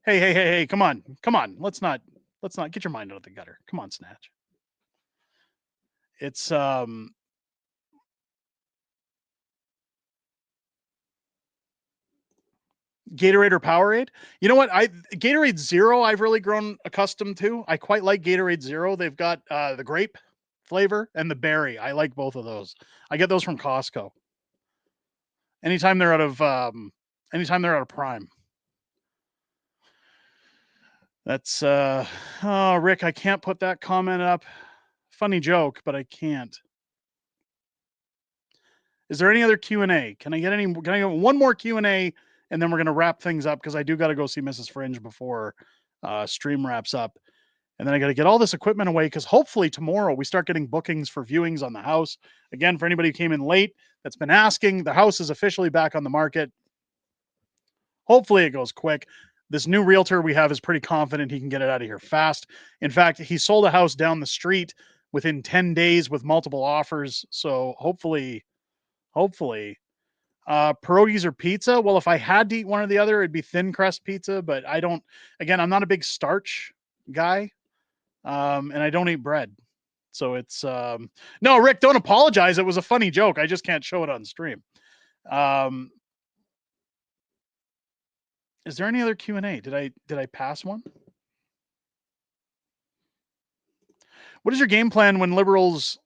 Hey, come on. Let's not get your mind out of the gutter. Come on, Snatch. It's Gatorade or Powerade. You know what? Gatorade Zero I've really grown accustomed to. I quite like Gatorade Zero. They've got the grape flavor and the berry. I like both of those. I get those from Costco. Anytime they're out of Prime. That's oh, Rick, I can't put that comment up. Funny joke, but I can't. Is there any other Q&A? Can I get one more Q&A, and then we're going to wrap things up, because I do got to go see Mrs. Fringe before stream wraps up. And then I got to get all this equipment away, because hopefully tomorrow we start getting bookings for viewings on the house. Again, for anybody who came in late that's been asking, the house is officially back on the market. Hopefully it goes quick. This new realtor we have is pretty confident he can get it out of here fast. In fact, he sold a house down the street within 10 days with multiple offers. So hopefully, pierogies or pizza. Well, if I had to eat one or the other, it'd be thin crust pizza, but I'm not a big starch guy. And I don't eat bread. So it's, no, Rick, don't apologize. It was a funny joke. I just can't show it on stream. Is there any other Q&A? Did I pass one? What is your game plan when Liberals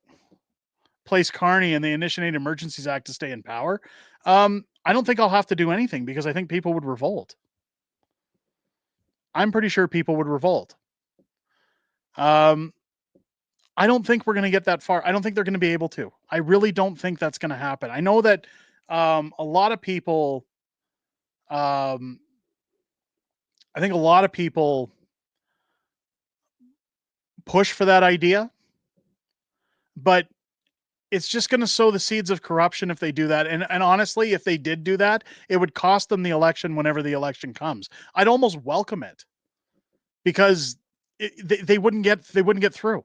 place Carney and they initiate Emergencies Act to stay in power? I don't think I'll have to do anything, because I think people would revolt. I'm pretty sure people would revolt. I don't think we're going to get that far. I don't think they're going to be able to. I really don't think that's going to happen. I know that a lot of people, I think a lot of people push for that idea, but it's just going to sow the seeds of corruption if they do that. And honestly, if they did do that, it would cost them the election whenever the election comes. I'd almost welcome it, because they wouldn't get through.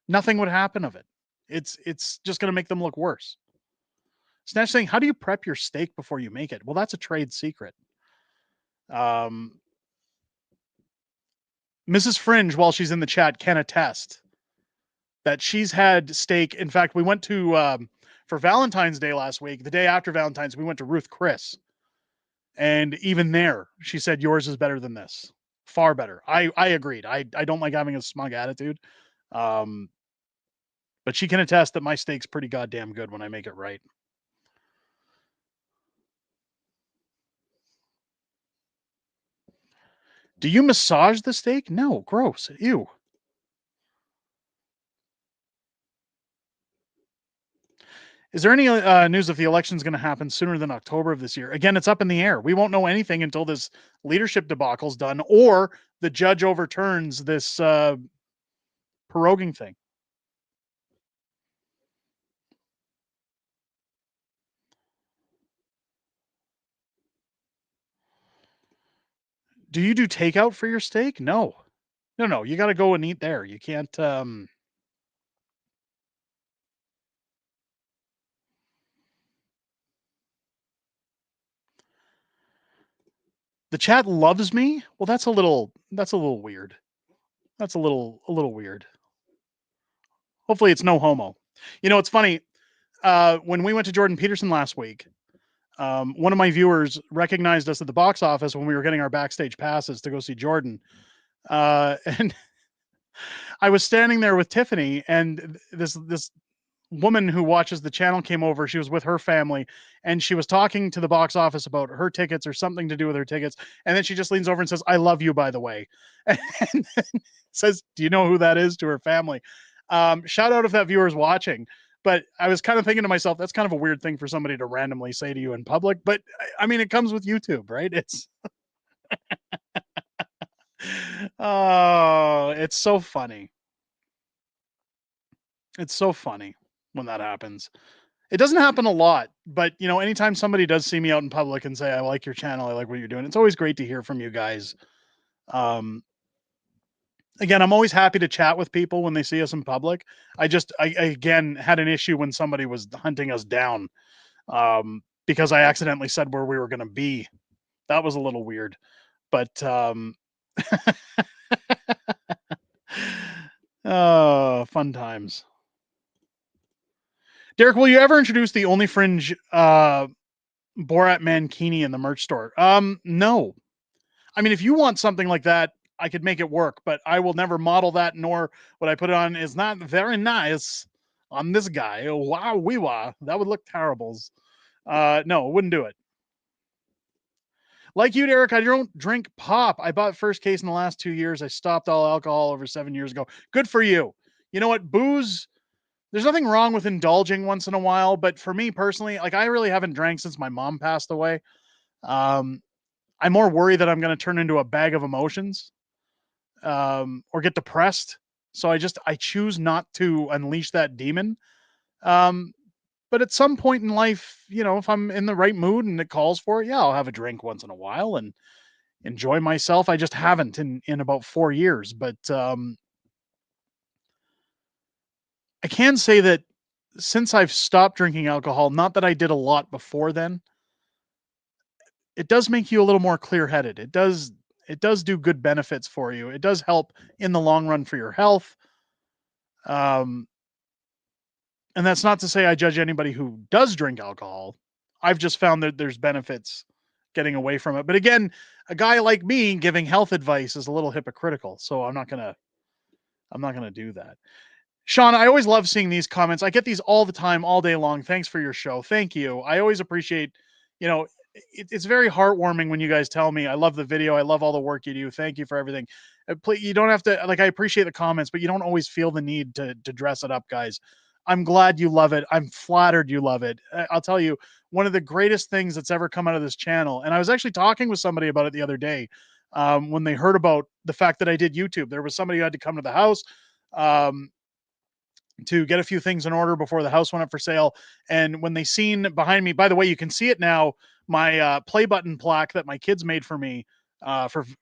Nothing would happen of it. It's just going to make them look worse. Snatch saying, how do you prep your steak before you make it? Well, that's a trade secret. Mrs. Fringe, while she's in the chat, can attest that she's had steak. In fact, we went to, for Valentine's Day last week, the day after Valentine's, we went to Ruth Chris. And even there, she said, yours is better than this. Far better. I agreed. I don't like having a smug attitude. But she can attest that my steak's pretty goddamn good when I make it right. Do you massage the steak? No, gross. Ew. Is there any news if the election is going to happen sooner than October of this year? Again, it's up in the air. We won't know anything until this leadership debacle's done or the judge overturns this proroguing thing. Do you do takeout for your steak? No. No. You got to go and eat there. You can't. The chat loves me. Well, that's a little weird. That's a little weird. Hopefully it's no homo. You know, it's funny. When we went to Jordan Peterson last week, one of my viewers recognized us at the box office when we were getting our backstage passes to go see Jordan. And I was standing there with Tiffany, and this woman who watches the channel came over. She was with her family, and she was talking to the box office about her tickets or something to do with her tickets. And then she just leans over and says, "I love you, by the way," and says, "Do you know who that is?" to her family. Shout out if that viewer is watching. But I was kind of thinking to myself, that's kind of a weird thing for somebody to randomly say to you in public. But I mean, it comes with YouTube, right? It's oh, it's so funny. It's so funny when that happens. It doesn't happen a lot, but you know, anytime somebody does see me out in public and say, "I like your channel, I like what you're doing," it's always great to hear from you guys. Again, I'm always happy to chat with people when they see us in public. I again had an issue when somebody was hunting us down because I accidentally said where we were going to be. That was a little weird, but oh, fun times. Derek, will you ever introduce the only Fringe Borat Mankini in the merch store? No. I mean, if you want something like that, I could make it work, but I will never model that, nor would I put it on. Is not very nice on this guy. Wow, wee-wah. That would look terrible. No, wouldn't do it. Like you, Derek, I don't drink pop. I bought first case in the last 2 years. I stopped all alcohol over 7 years ago. Good for you. You know what? Booze, there's nothing wrong with indulging once in a while, but for me personally, like I really haven't drank since my mom passed away. I'm more worried that I'm going to turn into a bag of emotions or get depressed. So I choose not to unleash that demon. But at some point in life, you know, if I'm in the right mood and it calls for it, yeah, I'll have a drink once in a while and enjoy myself. I just haven't in about 4 years, but I can say that since I've stopped drinking alcohol, not that I did a lot before then, it does make you a little more clear-headed. It does do good benefits for you. It does help in the long run for your health. And that's not to say I judge anybody who does drink alcohol. I've just found that there's benefits getting away from it. But again, a guy like me giving health advice is a little hypocritical. So I'm not going to do that. Sean, I always love seeing these comments. I get these all the time, all day long. Thanks for your show. Thank you. I always appreciate, you know, it's very heartwarming when you guys tell me, I love the video. I love all the work you do. Thank you for everything. You don't have to, like, I appreciate the comments, but you don't always feel the need to dress it up, guys. I'm glad you love it. I'm flattered you love it. I'll tell you, one of the greatest things that's ever come out of this channel, and I was actually talking with somebody about it the other day when they heard about the fact that I did YouTube. There was somebody who had to come to the house to get a few things in order before the house went up for sale. And when they seen behind me, by the way, you can see it now, my play button plaque that my kids made for me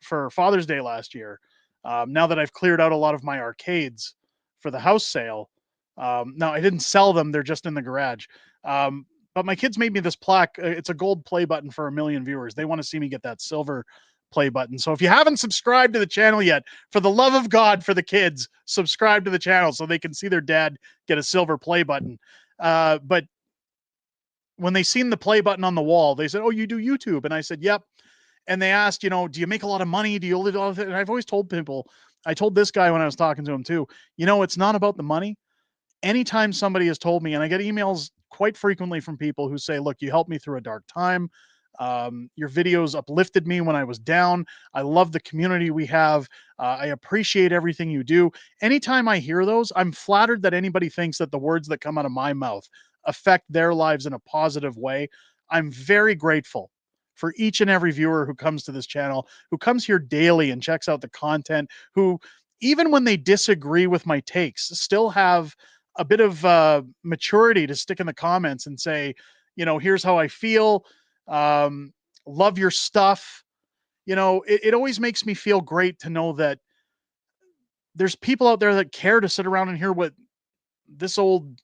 for Father's Day last year. Now that I've cleared out a lot of my arcades for the house sale, now I didn't sell them. They're just in the garage. But my kids made me this plaque. It's a gold play button for 1 million viewers. They want to see me get that silver play button. So if you haven't subscribed to the channel yet, for the love of God, for the kids, subscribe to the channel so they can see their dad get a silver play button. But when they seen the play button on the wall, they said, "Oh, you do YouTube?" And I said, "Yep." And they asked, you know, "Do you make a lot of money? Do you live off it?" And I've always told people, I told this guy when I was talking to him too, you know, it's not about the money. Anytime somebody has told me, and I get emails quite frequently from people who say, "Look, you helped me through a dark time. Your videos uplifted me when I was down. I love the community we have. I appreciate everything you do. Anytime I hear those, I'm flattered that anybody thinks that the words that come out of my mouth affect their lives in a positive way. I'm very grateful for each and every viewer who comes to this channel, who comes here daily and checks out the content, who, even when they disagree with my takes, still have a bit of maturity to stick in the comments and say, you know, here's how I feel. Love your stuff. You know, it always makes me feel great to know that there's people out there that care to sit around and hear what this old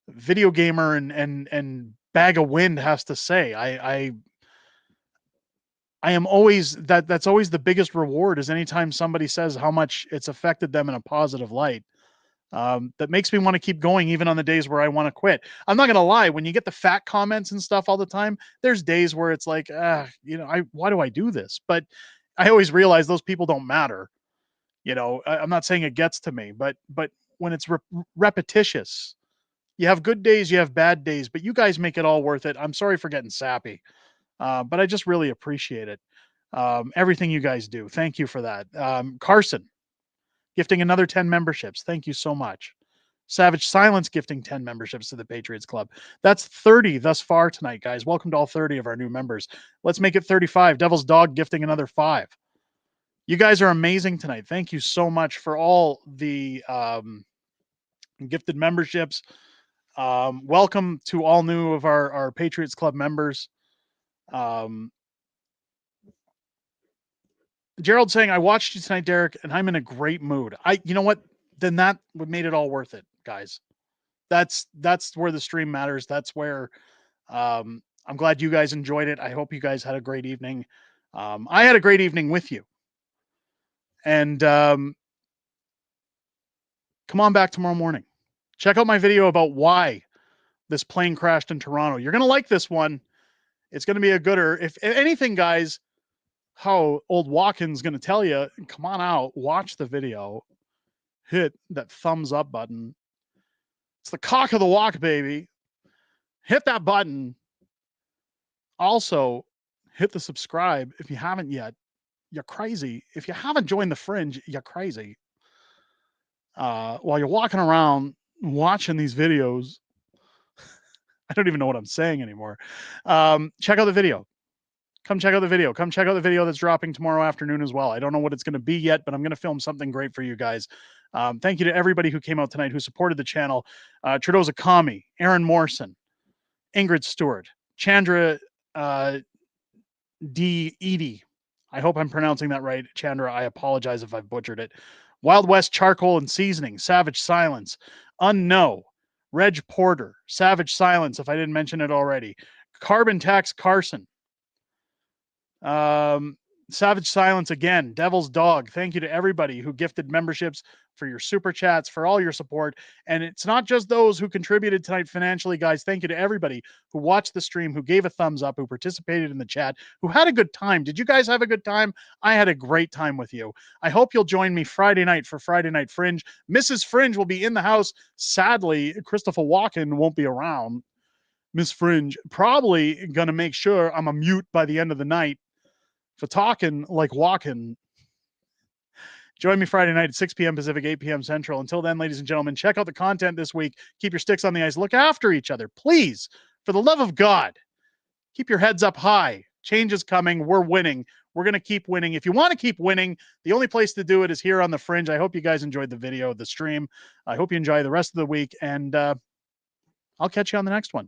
video gamer and bag of wind has to say. I am always that's always the biggest reward, is anytime somebody says how much it's affected them in a positive light. That makes me want to keep going even on the days where I want to quit. I'm not gonna lie, when you get the fat comments and stuff all the time, there's days where it's like, you know, why do I do this? But I always realize those people don't matter. You know, I'm not saying it gets to me, but when it's repetitious, you have good days, you have bad days, but you guys make it all worth it. I'm sorry for getting sappy, but I just really appreciate it. Everything you guys do. Thank you for that. Carson, gifting another 10 memberships. Thank you so much. Savage Silence gifting 10 memberships to the Patriots Club. That's 30 thus far tonight, guys. Welcome to all 30 of our new members. Let's make it 35. Devil's Dog gifting another 5. You guys are amazing tonight. Thank you so much for all the gifted memberships. Welcome to all new of our Patriots Club members. Gerald saying, I watched you tonight, Derek, and I'm in a great mood. You know what? Then that would made it all worth it, guys. That's where the stream matters. That's where I'm glad you guys enjoyed it. I hope you guys had a great evening. I had a great evening with you. And come on back tomorrow morning. Check out my video about why this plane crashed in Toronto. You're going to like this one. It's going to be a gooder. If anything, guys, how old Watkins going to tell you, come on out, watch the video, hit that thumbs up button. It's the cock of the walk, baby. Hit that button. Also, hit the subscribe if you haven't yet. You're crazy. If you haven't joined the Fringe, you're crazy. While you're walking around watching these videos, I don't even know what I'm saying anymore. Check out the video. Come check out the video. Come check out the video that's dropping tomorrow afternoon as well. I don't know what it's going to be yet, but I'm going to film something great for you guys. Thank you to everybody who came out tonight, who supported the channel. Trudeau's Akami, Aaron Morrison, Ingrid Stewart, Chandra D. Edie. I hope I'm pronouncing that right. Chandra, I apologize if I've butchered it. Wild West Charcoal and Seasoning, Savage Silence, Unknow, Reg Porter, Savage Silence, if I didn't mention it already. Carbon Tax Carson. Savage Silence again, Devil's Dog. Thank you to everybody who gifted memberships, for your super chats, for all your support. And it's not just those who contributed tonight financially, guys. Thank you to everybody who watched the stream, who gave a thumbs up, who participated in the chat, who had a good time. Did you guys have a good time? I had a great time with you. I hope you'll join me Friday night for Friday Night Fringe. Mrs. Fringe will be in the house. Sadly, Christopher Walken won't be around. Miss Fringe probably going to make sure I'm a mute by the end of the night for talking like walking. Join me Friday night at 6 p.m. Pacific, 8 p.m. Central. Until then, ladies and gentlemen, check out the content this week. Keep your sticks on the ice. Look after each other. Please, for the love of God, keep your heads up high. Change is coming. We're winning. We're going to keep winning. If you want to keep winning, the only place to do it is here on the Fringe. I hope you guys enjoyed the video, the stream. I hope you enjoy the rest of the week, and I'll catch you on the next one.